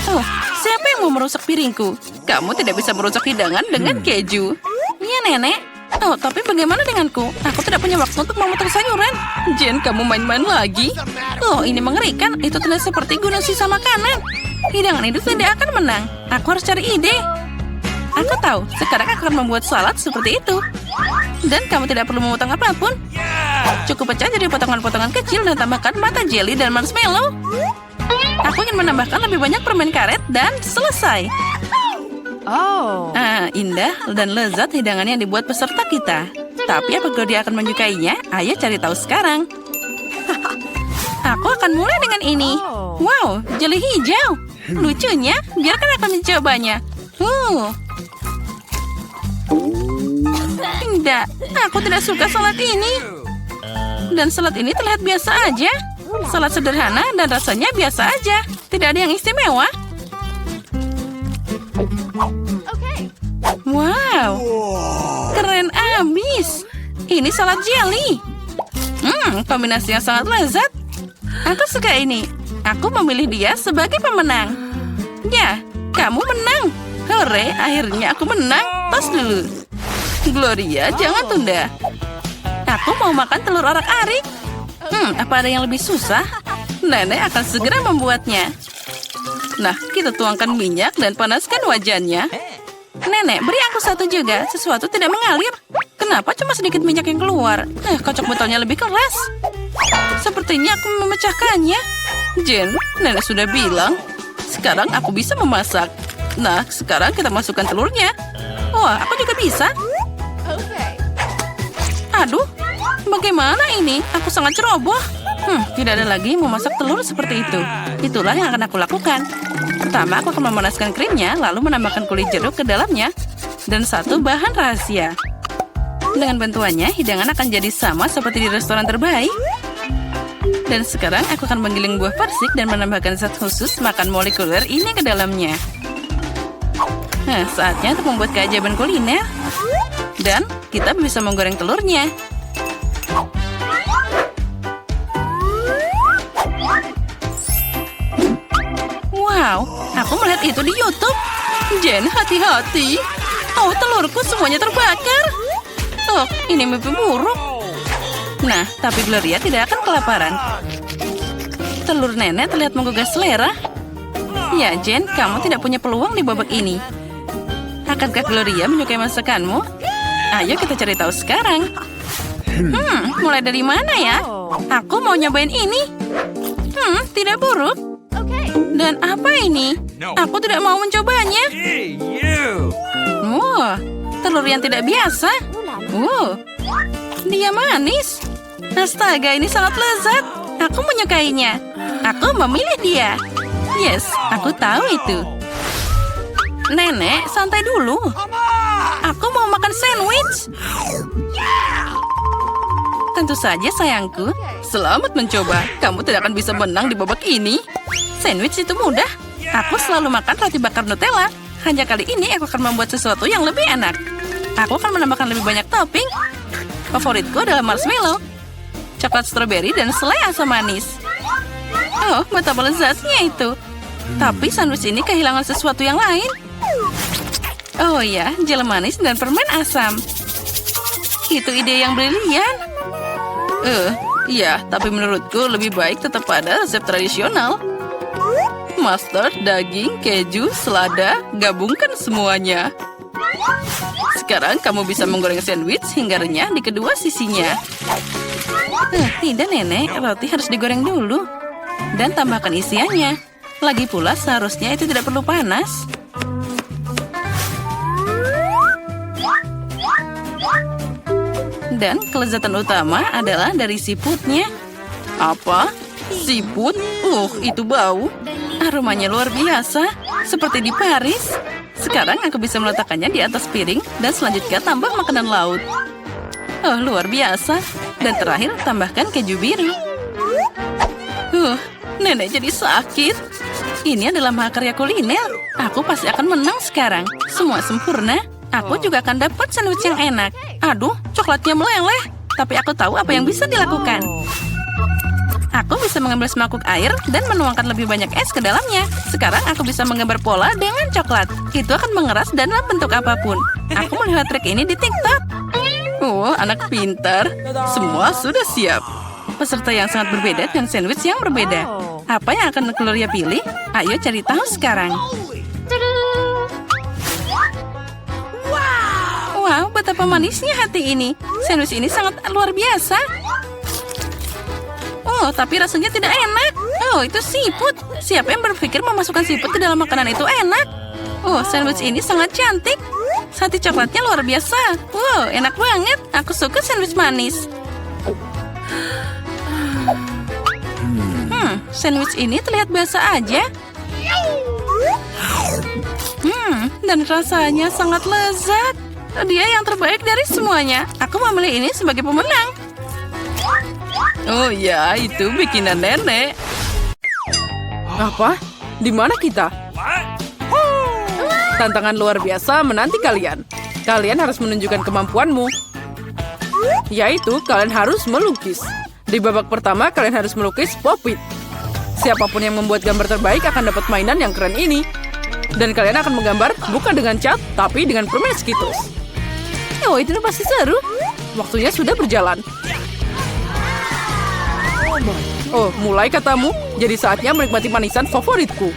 Oh, siapa yang mau merusak piringku? Kamu tidak bisa merusak hidangan dengan keju. Iya, Nenek. Oh, tapi bagaimana denganku? Aku tidak punya waktu untuk memotong sayuran. Jen, kamu main-main lagi? Oh, ini mengerikan. Itu tidak seperti gunung sisa makanan. Hidangan itu tidak akan menang. Aku harus cari ide. Aku tahu, sekarang aku akan membuat salad seperti itu. Dan kamu tidak perlu memotong apapun. Cukup pecah jadi potongan-potongan kecil dan tambahkan mata jelly dan marshmallow. Aku ingin menambahkan lebih banyak permen karet dan selesai. Indah dan lezat hidangan yang dibuat peserta kita. Tapi apakah dia akan menyukainya? Ayo cari tahu sekarang. Aku akan mulai dengan ini. Wow, jelly hijau. Lucunya, biarkan aku mencobanya. Tidak, aku tidak suka salad ini. Dan salad ini terlihat biasa aja. Salad sederhana dan rasanya biasa aja. Tidak ada yang istimewa. Wow, keren abis. Ini salad jelly. Kombinasi yang sangat lezat. Aku suka ini. Aku memilih dia sebagai pemenang. Ya, kamu menang. Hore, akhirnya aku menang. Tos dulu. Gloria, jangan tunda. Aku mau makan telur arak-arik. Apa ada yang lebih susah? Nenek akan segera membuatnya. Nah, kita tuangkan minyak dan panaskan wajannya. Nenek, beri aku satu juga. Sesuatu tidak mengalir. Kenapa cuma sedikit minyak yang keluar? Kocok botolnya lebih keras. Sepertinya aku memecahkannya. Jen, Nenek sudah bilang. Sekarang aku bisa memasak. Nah, sekarang kita masukkan telurnya. Wah, aku juga bisa. Aduh, bagaimana ini? Aku sangat ceroboh. Tidak ada lagi memasak telur seperti itu. Itulah yang akan aku lakukan. Pertama, aku akan memanaskan krimnya, lalu menambahkan kulit jeruk ke dalamnya. Dan satu bahan rahasia. Dengan bantuannya, hidangan akan jadi sama seperti di restoran terbaik. Dan sekarang aku akan menggiling buah persik dan menambahkan zat khusus makan molekuler ini ke dalamnya. Nah, saatnya untuk membuat keajaiban kuliner. Dan kita bisa menggoreng telurnya. Wow, aku melihat itu di YouTube. Jen, hati-hati. Oh, telurku semuanya terbakar. Oh, ini mimpi buruk. Nah, tapi Gloria tidak akan kelaparan. Telur Nenek terlihat menggugah selera. Ya, Jen, kamu tidak punya peluang di babak ini. Akankah Gloria menyukai masakanmu? Ayo kita cari tahu sekarang. Mulai dari mana ya? Aku mau nyobain ini. Tidak buruk. Dan apa ini? Aku tidak mau mencobanya. Wah, telur yang tidak biasa. Dia manis. Astaga, ini sangat lezat. Aku menyukainya. Aku memilih dia. Yes, aku tahu itu. Nenek, santai dulu. Aku mau makan sandwich. Tentu saja, sayangku. Selamat mencoba. Kamu tidak akan bisa menang di babak ini. Sandwich itu mudah. Aku selalu makan roti bakar Nutella. Hanya kali ini aku akan membuat sesuatu yang lebih enak. Aku akan menambahkan lebih banyak topping. Favoritku adalah marshmallow, coklat stroberi, dan selai asam manis. Oh, betapa lezatnya itu. Tapi sandwich ini kehilangan sesuatu yang lain. Oh ya, jel manis dan permen asam. Itu ide yang brilian. Iya, tapi menurutku lebih baik tetap pada resep tradisional. Mustard, daging, keju, selada, gabungkan semuanya. Sekarang kamu bisa menggoreng sandwich hingga renyah di kedua sisinya. Tidak, Nenek. Roti harus digoreng dulu. Dan tambahkan isiannya. Lagi pula seharusnya itu tidak perlu panas. Dan kelezatan utama adalah dari siputnya. Apa? Siput? Itu bau. Aromanya luar biasa, seperti di Paris. Sekarang aku bisa meletakkannya di atas piring dan selanjutnya tambah makanan laut. Luar biasa. Dan terakhir tambahkan keju biru. Nenek jadi sakit. Ini adalah mahakarya kuliner. Aku pasti akan menang sekarang. Semua sempurna. Aku juga akan dapat sandwich yang enak. Aduh, coklatnya meleleh. Tapi aku tahu apa yang bisa dilakukan. Aku bisa mengambil semangkuk air dan menuangkan lebih banyak es ke dalamnya. Sekarang aku bisa menggambar pola dengan coklat. Itu akan mengeras dalam bentuk apapun. Aku melihat trik ini di TikTok. Anak pintar. Semua sudah siap. Peserta yang sangat berbeda dan sandwich yang berbeda. Apa yang akan Gloria pilih? Ayo cari tahu sekarang. Wow, betapa manisnya hati ini. Sandwich ini sangat luar biasa. Tapi rasanya tidak enak. Itu siput. Siapa yang berpikir memasukkan siput ke dalam makanan itu enak? Sandwich ini sangat cantik. Sate coklatnya luar biasa. Enak banget. Aku suka sandwich manis. Sandwich ini terlihat biasa aja. Dan rasanya sangat lezat. Dia yang terbaik dari semuanya. Aku memilih ini sebagai pemenang. Ya, itu bikinan nenek. Apa? Di mana kita? Tantangan luar biasa menanti kalian. Kalian harus menunjukkan kemampuanmu. Yaitu, kalian harus melukis. Di babak pertama, kalian harus melukis Pop-It. Siapapun yang membuat gambar terbaik akan dapat mainan yang keren ini. Dan kalian akan menggambar bukan dengan cat, tapi dengan permen Skittles. Itu pasti seru. Waktunya sudah berjalan. Mulai katamu. Jadi saatnya menikmati manisan favoritku.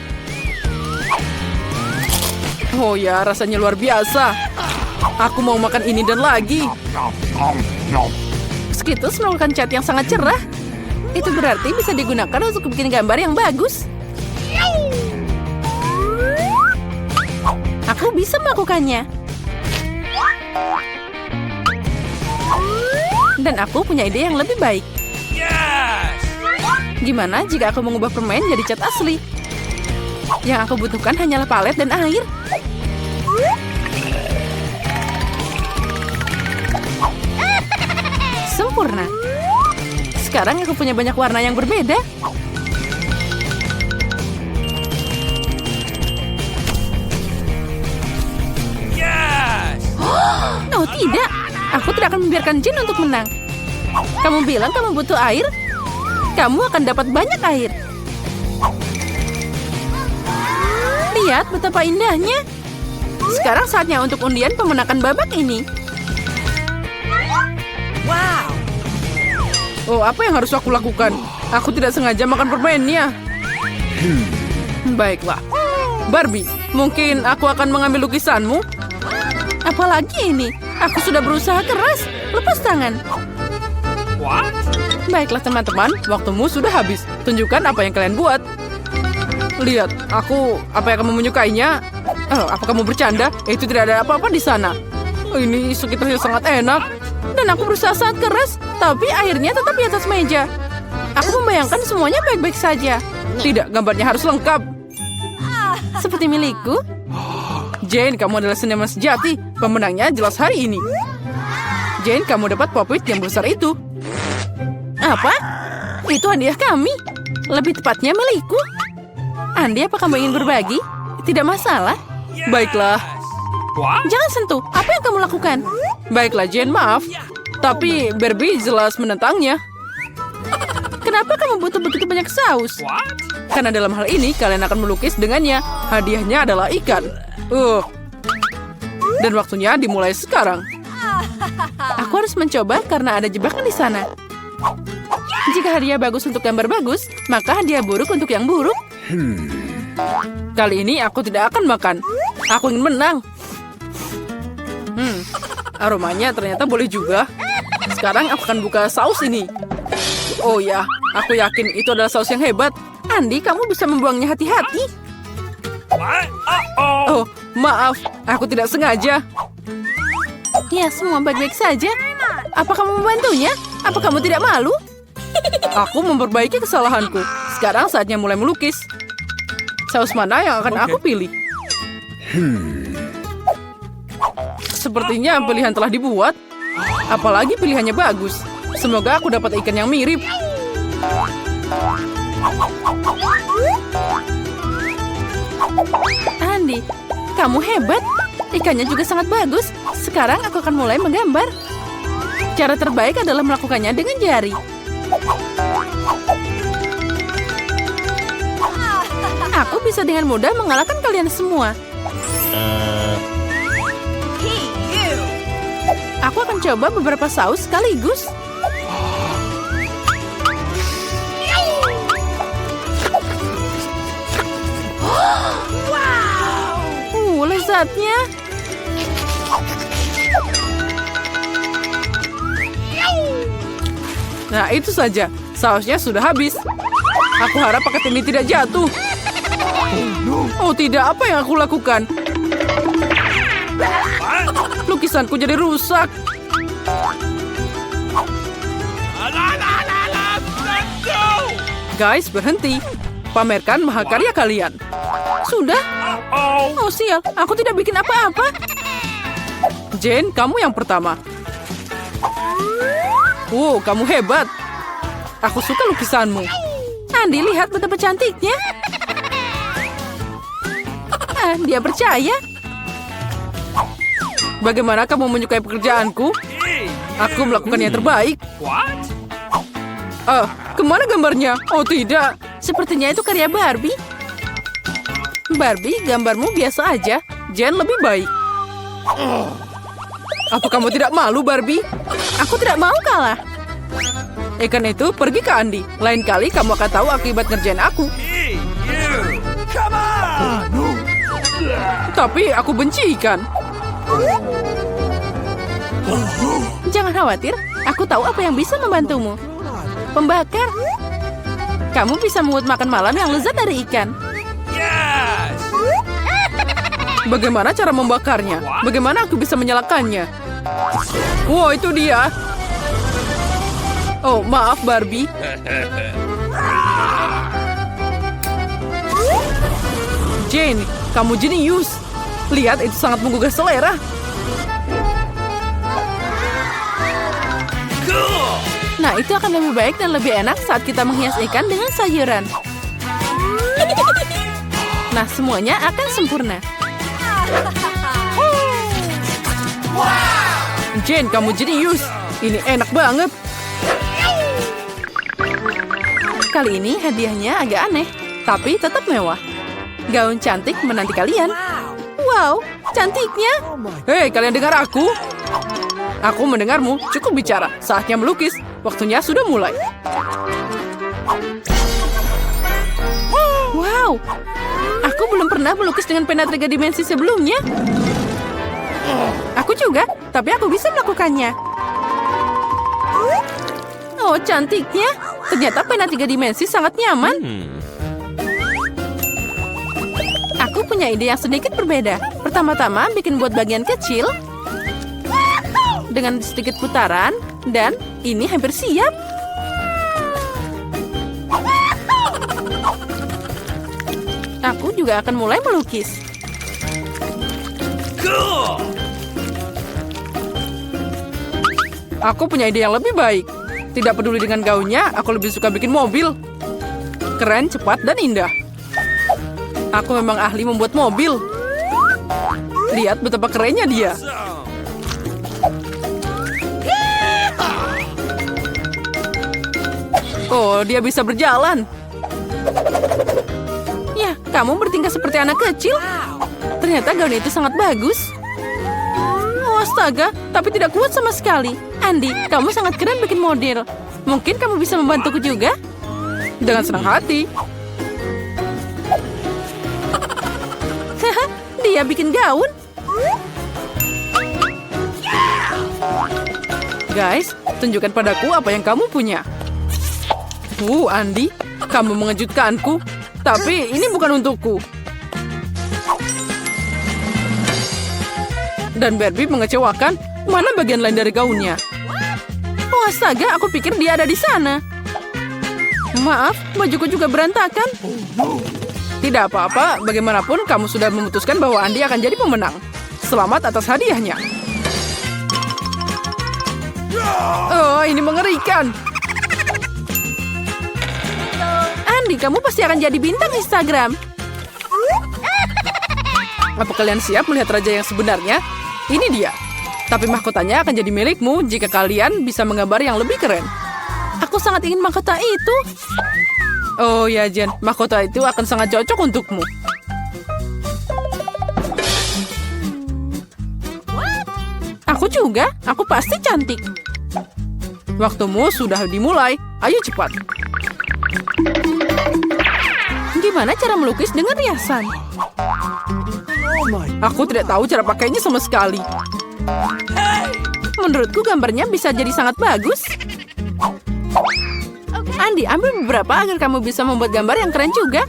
Ya, rasanya luar biasa. Aku mau makan ini dan lagi. Skittles merupakan cat yang sangat cerah. Itu berarti bisa digunakan untuk bikin gambar yang bagus. Aku bisa melakukannya. Dan aku punya ide yang lebih baik. Gimana jika aku mengubah permen jadi cat asli? Yang aku butuhkan hanyalah palet dan air. Sempurna. Sekarang aku punya banyak warna yang berbeda. Tidak. Aku tidak akan membiarkan Jin untuk menang. Kamu bilang kamu butuh air? Kamu akan dapat banyak air. Lihat betapa indahnya. Sekarang saatnya untuk undian pemenangan babak ini. Wow. Apa yang harus aku lakukan? Aku tidak sengaja makan permennya. Baiklah. Barbie, mungkin aku akan mengambil lukisanmu? Apalagi ini? Aku sudah berusaha keras. Lepas tangan. Baiklah teman-teman, waktumu sudah habis. Tunjukkan apa yang kalian buat. Lihat, apa yang kamu menyukainya? Apa kamu bercanda? Itu tidak ada apa-apa di sana. Ini sekitarnya sangat enak. Dan aku berusaha sangat keras, tapi airnya tetap di atas meja. Aku membayangkan semuanya baik-baik saja. Tidak, gambarnya harus lengkap. Seperti milikku. Jane, kamu adalah seniman sejati. Pemenangnya jelas hari ini. Jane, kamu dapat Pop-It yang besar itu. Apa? Itu hadiah kami. Lebih tepatnya milikku. Andi, apa kamu ingin berbagi? Tidak masalah. Baiklah. Jangan sentuh. Apa yang kamu lakukan? Baiklah, Jane, maaf. Tapi Barbie jelas menentangnya. Kenapa kamu butuh begitu banyak saus? Karena dalam hal ini kalian akan melukis dengannya. Hadiahnya adalah ikan. Dan waktunya dimulai sekarang. Aku harus mencoba karena ada jebakan di sana. Jika hadiah bagus untuk gambar bagus, maka hadiah buruk untuk yang buruk. Kali ini aku tidak akan makan. Aku ingin menang. Aromanya ternyata boleh juga. Sekarang aku akan buka saus ini. Oh ya, aku yakin itu adalah saus yang hebat. Andi, kamu bisa membuangnya hati-hati. Oh, maaf. Aku tidak sengaja. Ya, semua baik-baik saja. apa kamu membantunya? Apa kamu tidak malu? Aku memperbaiki kesalahanku. Sekarang saatnya mulai melukis. Saus mana yang akan aku pilih? Sepertinya pilihan telah dibuat. Apalagi pilihannya bagus. Semoga aku dapat ikan yang mirip. Andi, kamu hebat. Ikannya juga sangat bagus. Sekarang aku akan mulai menggambar. Cara terbaik adalah melakukannya dengan jari. Aku bisa dengan mudah mengalahkan kalian semua. Aku akan coba beberapa saus sekaligus. Lezatnya. Nah, itu saja. Sausnya sudah habis. Aku harap paket ini tidak jatuh. Oh tidak, apa yang aku lakukan? Lukisanku jadi rusak. Guys, berhenti. Pamerkan mahakarya kalian. Sudah? Oh sial, aku tidak bikin apa-apa. Jane, kamu yang pertama. Wow, kamu hebat. Aku suka lukisanmu. Andi, lihat betapa cantiknya. Dia percaya. Bagaimana kamu menyukai pekerjaanku? Aku melakukan yang terbaik. Kemana gambarnya? Oh tidak. Sepertinya itu karya Barbie. Barbie, gambarmu biasa aja. Jen lebih baik. Apa kamu tidak malu, Barbie? Aku tidak mau kalah. Ikan itu pergi ke Andi. Lain kali kamu akan tahu akibat ngerjain aku. Tapi aku benci ikan. Jangan khawatir. Aku tahu apa yang bisa membantumu. Pembakar. Kamu bisa membuat makan malam yang lezat dari ikan. Bagaimana cara membakarnya? Bagaimana aku bisa menyalakannya? Wow, itu dia. Oh, maaf Barbie. Jane, kamu jenius. Lihat, itu sangat menggugah selera. Nah, itu akan lebih baik dan lebih enak saat kita menghias ikan dengan sayuran. Nah, semuanya akan sempurna. Jane, kamu jenius. Ini enak banget. Kali ini hadiahnya agak aneh, tapi tetap mewah. Gaun cantik menanti kalian. Wow, cantiknya. Hei, kalian dengar aku? Aku mendengarmu. Cukup bicara. Saatnya melukis. Waktunya sudah mulai. Wow, aku belum pernah melukis dengan pena 3 dimensi sebelumnya. Aku juga, tapi aku bisa melakukannya. Oh, cantiknya. Ternyata pena 3 dimensi sangat nyaman. Aku punya ide yang sedikit berbeda. Pertama-tama bikin buat bagian kecil. Dengan sedikit putaran. Dan ini hampir siap. Aku juga akan mulai melukis. Aku punya ide yang lebih baik. Tidak peduli dengan gaunnya, aku lebih suka bikin mobil. Keren, cepat, dan indah. Aku memang ahli membuat mobil. Lihat betapa kerennya dia. Oh, dia bisa berjalan. Ya, kamu bertingkah seperti anak kecil. Ternyata gaun itu sangat bagus. Oh, astaga, tapi tidak kuat sama sekali. Andi, kamu sangat keren bikin model. Mungkin kamu bisa membantuku juga? Dengan senang hati. Dia bikin gaun. Guys, tunjukkan padaku apa yang kamu punya. Andi, kamu mengejutkanku. Tapi ini bukan untukku. Dan Barbie mengecewakan. Mana bagian lain dari gaunnya? Oh astaga, aku pikir dia ada di sana. Maaf, bajuku juga berantakan. Tidak apa-apa, bagaimanapun kamu sudah memutuskan bahwa Andi akan jadi pemenang. Selamat atas hadiahnya. Oh, ini mengerikan. Andi, kamu pasti akan jadi bintang Instagram. Apa kalian siap melihat raja yang sebenarnya? Ini dia. Tapi mahkotanya akan jadi milikmu jika kalian bisa menggambar yang lebih keren. Aku sangat ingin mahkota itu. Oh ya, Jen. Mahkota itu akan sangat cocok untukmu. Aku juga. Aku pasti cantik. Waktumu sudah dimulai. Ayo cepat. Gimana cara melukis dengan riasan? Aku tidak tahu cara pakainya sama sekali. Menurutku gambarnya bisa jadi sangat bagus. Andi, ambil beberapa agar kamu bisa membuat gambar yang keren juga.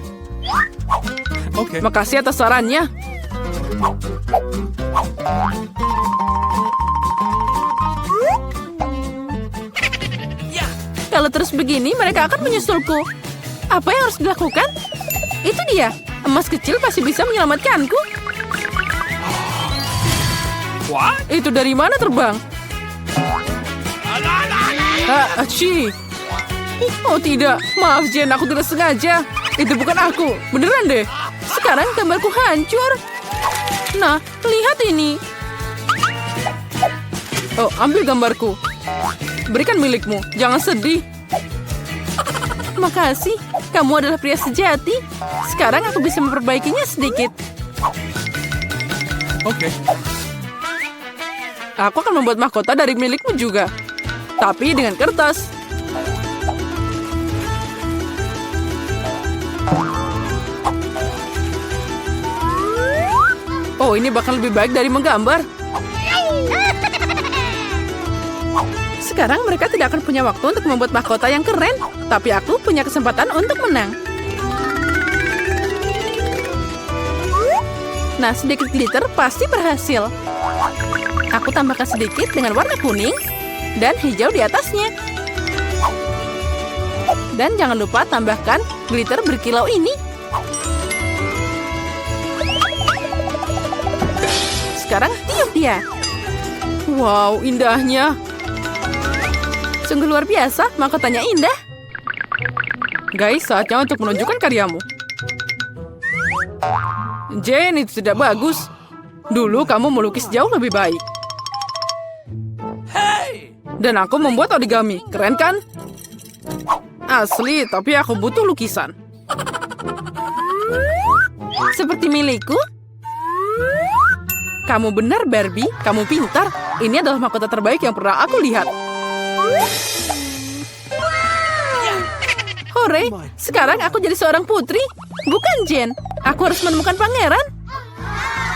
Oke. Makasih atas sarannya. Kalau terus begini, mereka akan menyusulku. Apa yang harus dilakukan? Itu dia. Emas kecil pasti bisa menyelamatkanku. What? Itu dari mana terbang? Aci. Oh tidak, maaf Jen, aku tidak sengaja. Itu bukan aku, beneran deh. Sekarang gambarku hancur. Nah, lihat ini. Oh, ambil gambarku. Berikan milikmu, jangan sedih. Makasih, kamu adalah pria sejati. Sekarang aku bisa memperbaikinya sedikit. Oke. Aku akan membuat mahkota dari milikmu juga. Tapi dengan kertas. Oh, ini bakal lebih baik dari menggambar. Sekarang mereka tidak akan punya waktu untuk membuat mahkota yang keren. Tapi aku punya kesempatan untuk menang. Nah, sedikit glitter pasti berhasil. Aku tambahkan sedikit dengan warna kuning dan hijau di atasnya. Dan jangan lupa tambahkan glitter berkilau ini. Sekarang tiup dia. Wow, indahnya. Sungguh luar biasa, mahkotanya indah. Guys, saatnya untuk menunjukkan karyamu. Jen, itu tidak bagus. Dulu kamu melukis jauh lebih baik. Dan aku membuat origami, keren kan? Asli, tapi aku butuh lukisan. Seperti milikku? Kamu benar, Barbie. Kamu pintar. Ini adalah mahkota terbaik yang pernah aku lihat. Hore, sekarang aku jadi seorang putri. Bukan Jen. Aku harus menemukan pangeran.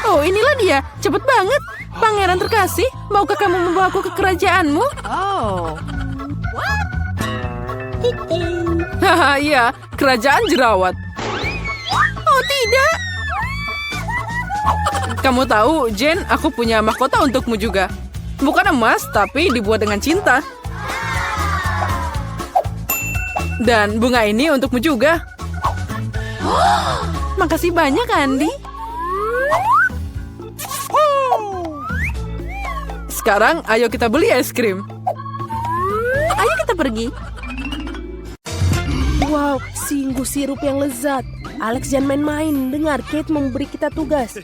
Oh, inilah dia. Cepet banget. Pangeran terkasih, maukah kamu membawaku ke kerajaanmu? Oh. Haha, iya. Kerajaan jerawat. Oh, tidak. Kamu tahu, Jen, aku punya mahkota untukmu juga. Bukan emas, tapi dibuat dengan cinta. Dan bunga ini untukmu juga. Makasih banyak, Andi. Sekarang, ayo kita beli es krim. Ayo kita pergi. Wow, sungguh sirup yang lezat. Alex jangan main-main. Dengar, Kate memberi kita tugas.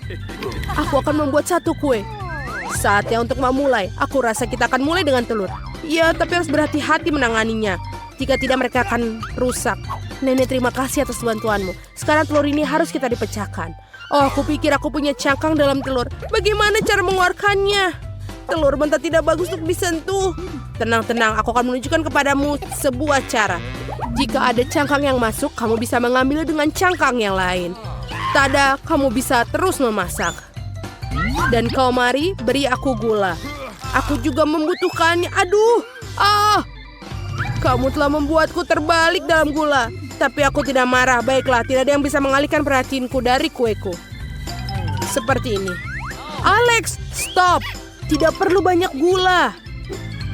Aku akan membuat satu kue. Saatnya untuk memulai. Aku rasa kita akan mulai dengan telur. Ya, tapi harus berhati-hati menanganinya. Jika tidak, mereka akan rusak. Nenek, terima kasih atas bantuanmu. Sekarang telur ini harus kita dipecahkan. Oh, aku pikir aku punya cangkang dalam telur. Bagaimana cara mengeluarkannya? Telur mentah tidak bagus untuk disentuh. Tenang-tenang, aku akan menunjukkan kepadamu sebuah cara. Jika ada cangkang yang masuk, kamu bisa mengambil dengan cangkang yang lain. Tada, kamu bisa terus memasak. Dan kau mari, beri aku gula. Aku juga membutuhkannya. Aduh, kamu telah membuatku terbalik dalam gula. Tapi aku tidak marah. Baiklah, tidak ada yang bisa mengalihkan perhatianku dari kueku. Seperti ini. Alex, stop. Tidak perlu banyak gula.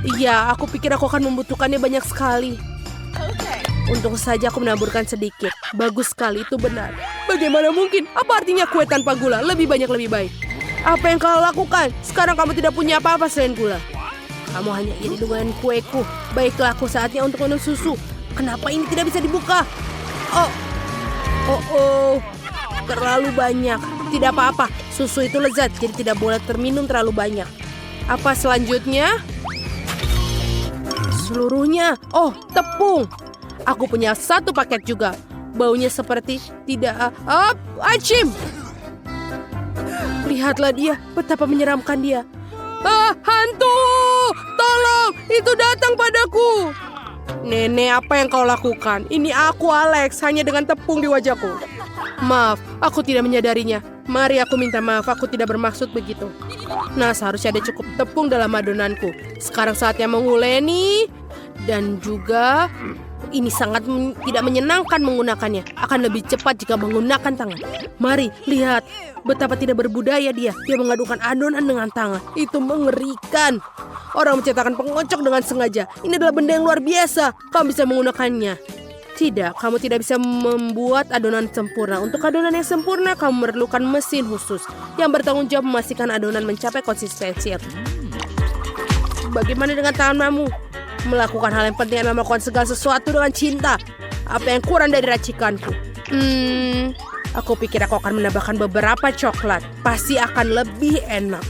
Iya, aku pikir aku akan membutuhkannya banyak sekali. Untung saja aku menaburkan sedikit. Bagus sekali, itu benar. Bagaimana mungkin? Apa artinya kue tanpa gula? Lebih banyak lebih baik. Apa yang kau lakukan? Sekarang kamu tidak punya apa-apa selain gula. Kamu hanya iri dengan kueku. Baiklah, aku saatnya untuk minum susu. Kenapa ini tidak bisa dibuka? Oh, terlalu banyak. Tidak apa-apa, susu itu lezat, jadi tidak boleh terminum terlalu banyak. Apa selanjutnya? Seluruhnya. Oh, tepung. Aku punya satu paket juga. Baunya seperti tidak... Acim! Lihatlah dia, betapa menyeramkan dia. Hantu! Tolong, itu datang padaku. Nenek, apa yang kau lakukan? Ini aku, Alex, hanya dengan tepung di wajahku. Maaf, aku tidak menyadarinya. Mari aku minta maaf, aku tidak bermaksud begitu. Nah, seharusnya ada cukup tepung dalam adonanku. Sekarang saatnya menguleni. Dan juga, ini sangat tidak menyenangkan menggunakannya. Akan lebih cepat jika menggunakan tangan. Mari, lihat. Betapa tidak berbudaya dia. Dia mengadukan adonan dengan tangan. Itu mengerikan. Orang menciptakan pengocok dengan sengaja. Ini adalah benda yang luar biasa. Kamu bisa menggunakannya. Tidak, kamu tidak bisa membuat adonan sempurna. Untuk adonan yang sempurna, kamu memerlukan mesin khusus yang bertanggung jawab memastikan adonan mencapai konsistensi. Bagaimana dengan tanganmu? Melakukan hal yang penting adalah melakukan segala sesuatu dengan cinta. Apa yang kurang dari racikanku? Aku pikir aku akan menambahkan beberapa coklat. Pasti akan lebih enak.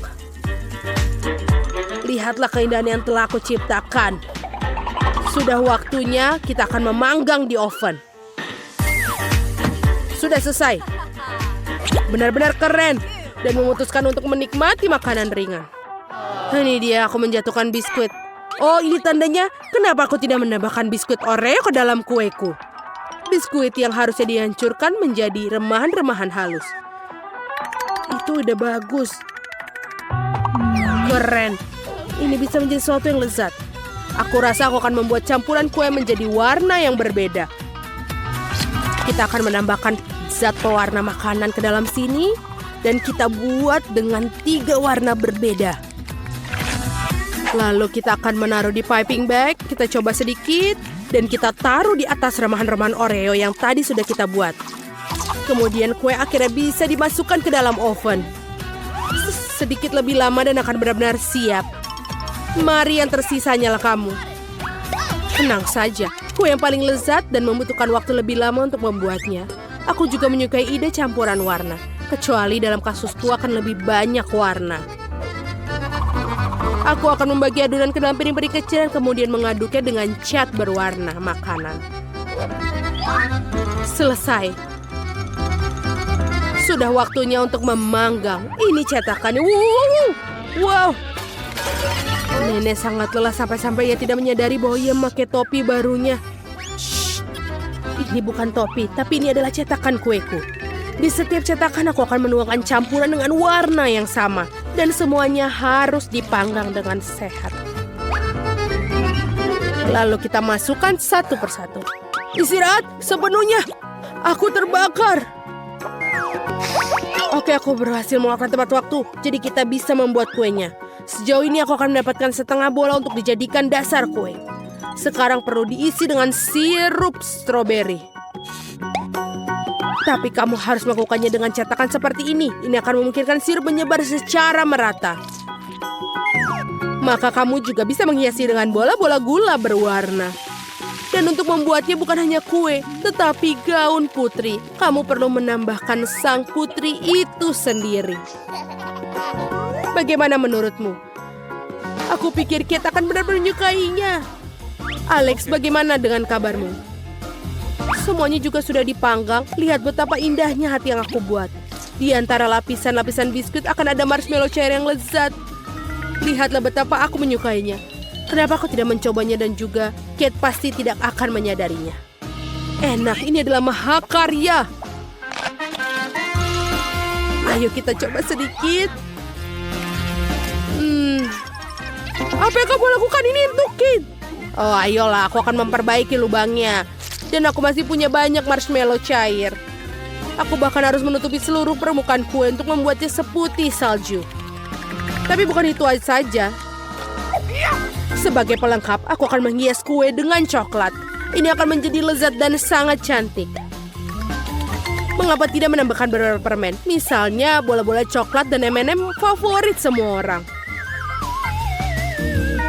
Lihatlah keindahan yang telah aku ciptakan. Sudah waktunya kita akan memanggang di oven. Sudah selesai. Benar-benar keren. Dan memutuskan untuk menikmati makanan ringan. Ini dia, aku menjatuhkan biskuit. Oh, ini tandanya kenapa aku tidak menambahkan biskuit Oreo ke dalam kueku. Biskuit yang harusnya dihancurkan menjadi remahan-remahan halus. Itu udah bagus. Keren. Ini bisa menjadi sesuatu yang lezat. Aku rasa aku akan membuat campuran kue menjadi warna yang berbeda. Kita akan menambahkan zat pewarna makanan ke dalam sini. Dan kita buat dengan 3 warna berbeda. Lalu kita akan menaruh di piping bag. Kita coba sedikit. Dan kita taruh di atas remahan-remahan Oreo yang tadi sudah kita buat. Kemudian kue akhirnya bisa dimasukkan ke dalam oven. Sedikit lebih lama dan akan benar-benar siap. Mari yang tersisanya lah kamu. Tenang saja, kue yang paling lezat dan membutuhkan waktu lebih lama untuk membuatnya. Aku juga menyukai ide campuran warna. Kecuali dalam kasusku akan lebih banyak warna. Aku akan membagi adonan ke dalam piring-piring kecil dan kemudian mengaduknya dengan cat berwarna makanan. Selesai. Sudah waktunya untuk memanggang. Ini cetakannya. Wow. Nenek sangat lelah sampai-sampai ia tidak menyadari bahwa ia memakai topi barunya. Shh. Ini bukan topi, tapi ini adalah cetakan kueku. Di setiap cetakan aku akan menuangkan campuran dengan warna yang sama. Dan semuanya harus dipanggang dengan sehat. Lalu kita masukkan satu persatu. Istirahat sepenuhnya. Aku terbakar. Oke, aku berhasil melakukan tepat waktu. Jadi kita bisa membuat kuenya. Sejauh ini aku akan mendapatkan setengah bola untuk dijadikan dasar kue. Sekarang perlu diisi dengan sirup stroberi. Tapi kamu harus melakukannya dengan cetakan seperti ini. Ini akan memungkinkan sirup menyebar secara merata. Maka kamu juga bisa menghiasi dengan bola-bola gula berwarna. Dan untuk membuatnya bukan hanya kue, tetapi gaun putri. Kamu perlu menambahkan sang putri itu sendiri. Bagaimana menurutmu? Aku pikir Kate akan benar-benar menyukainya. Alex, bagaimana dengan kabarmu? Semuanya juga sudah dipanggang. Lihat betapa indahnya hati yang aku buat. Di antara lapisan-lapisan biskuit akan ada marshmallow cair yang lezat. Lihatlah betapa aku menyukainya. Kenapa aku tidak mencobanya dan juga Kate pasti tidak akan menyadarinya. Enak, ini adalah mahakarya. Ayo kita coba sedikit. Apa yang kamu lakukan ini untuk Kate? Oh, ayolah, aku akan memperbaiki lubangnya. Dan aku masih punya banyak marshmallow cair. Aku bahkan harus menutupi seluruh permukaan kue untuk membuatnya seputih salju. Tapi bukan itu saja. Sebagai pelengkap, aku akan menghias kue dengan coklat. Ini akan menjadi lezat dan sangat cantik. Mengapa tidak menambahkan beberapa permen? Misalnya bola-bola coklat dan M&M favorit semua orang.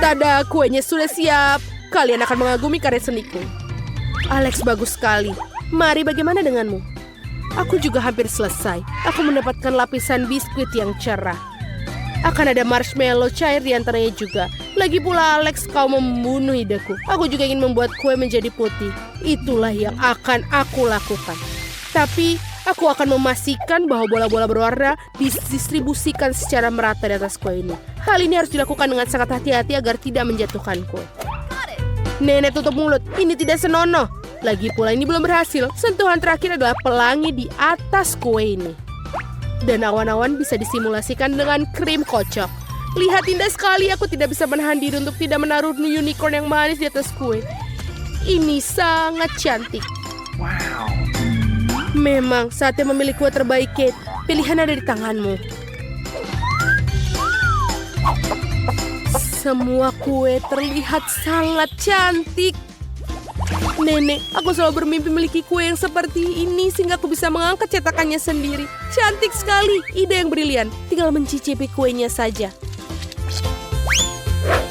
Tada, kuenya sudah siap. Kalian akan mengagumi karya seniku. Alex, bagus sekali. Mari, bagaimana denganmu? Aku juga hampir selesai. Aku mendapatkan lapisan biskuit yang cerah. Akan ada marshmallow cair di antaranya juga. Lagi pula Alex, kau membunuh ideku. Aku juga ingin membuat kue menjadi putih. Itulah yang akan aku lakukan. Tapi aku akan memastikan bahwa bola-bola berwarna didistribusikan secara merata di atas kue ini. Hal ini harus dilakukan dengan sangat hati-hati agar tidak menjatuhkan kue. Nenek, tutup mulut. Ini tidak senonoh. Lagi pula ini belum berhasil. Sentuhan terakhir adalah pelangi di atas kue ini. Dan awan-awan bisa disimulasikan dengan krim kocok. Lihat, indah sekali. Aku tidak bisa menahan diri untuk tidak menaruh unicorn yang manis di atas kue. Ini sangat cantik. Wow. Memang saatnya memilih kue terbaik, Kate. Pilihan ada di tanganmu. Semua kue terlihat sangat cantik. Nenek, aku selalu bermimpi memiliki kue yang seperti ini sehingga aku bisa mengangkat cetakannya sendiri. Cantik sekali, ide yang brilian. Tinggal mencicipi kuenya saja.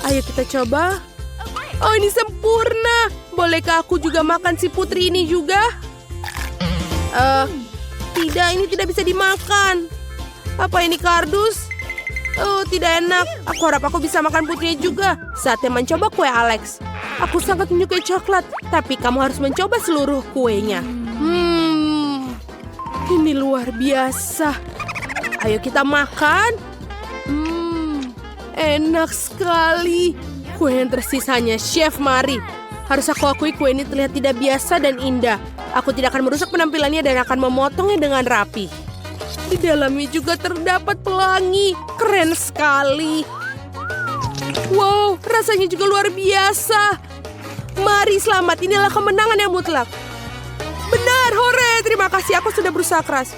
Ayo kita coba. Oh, ini sempurna. Bolehkah aku juga makan si putri ini juga? Tidak, ini tidak bisa dimakan. Apa ini kardus? Oh, tidak enak. Aku harap aku bisa makan putrinya juga. Saatnya mencoba kue Alex. Aku sangat menyukai coklat, tapi kamu harus mencoba seluruh kuenya. Ini luar biasa. Ayo kita makan. Enak sekali. Kue yang tersisanya, Chef Mari. Harus aku akui kue ini terlihat tidak biasa dan indah. Aku tidak akan merusak penampilannya dan akan memotongnya dengan rapi. Di dalamnya juga terdapat pelangi. Keren sekali. Wow, rasanya juga luar biasa. Mari selamat, inilah kemenangan yang mutlak. Benar, hore, terima kasih, aku sudah berusaha keras.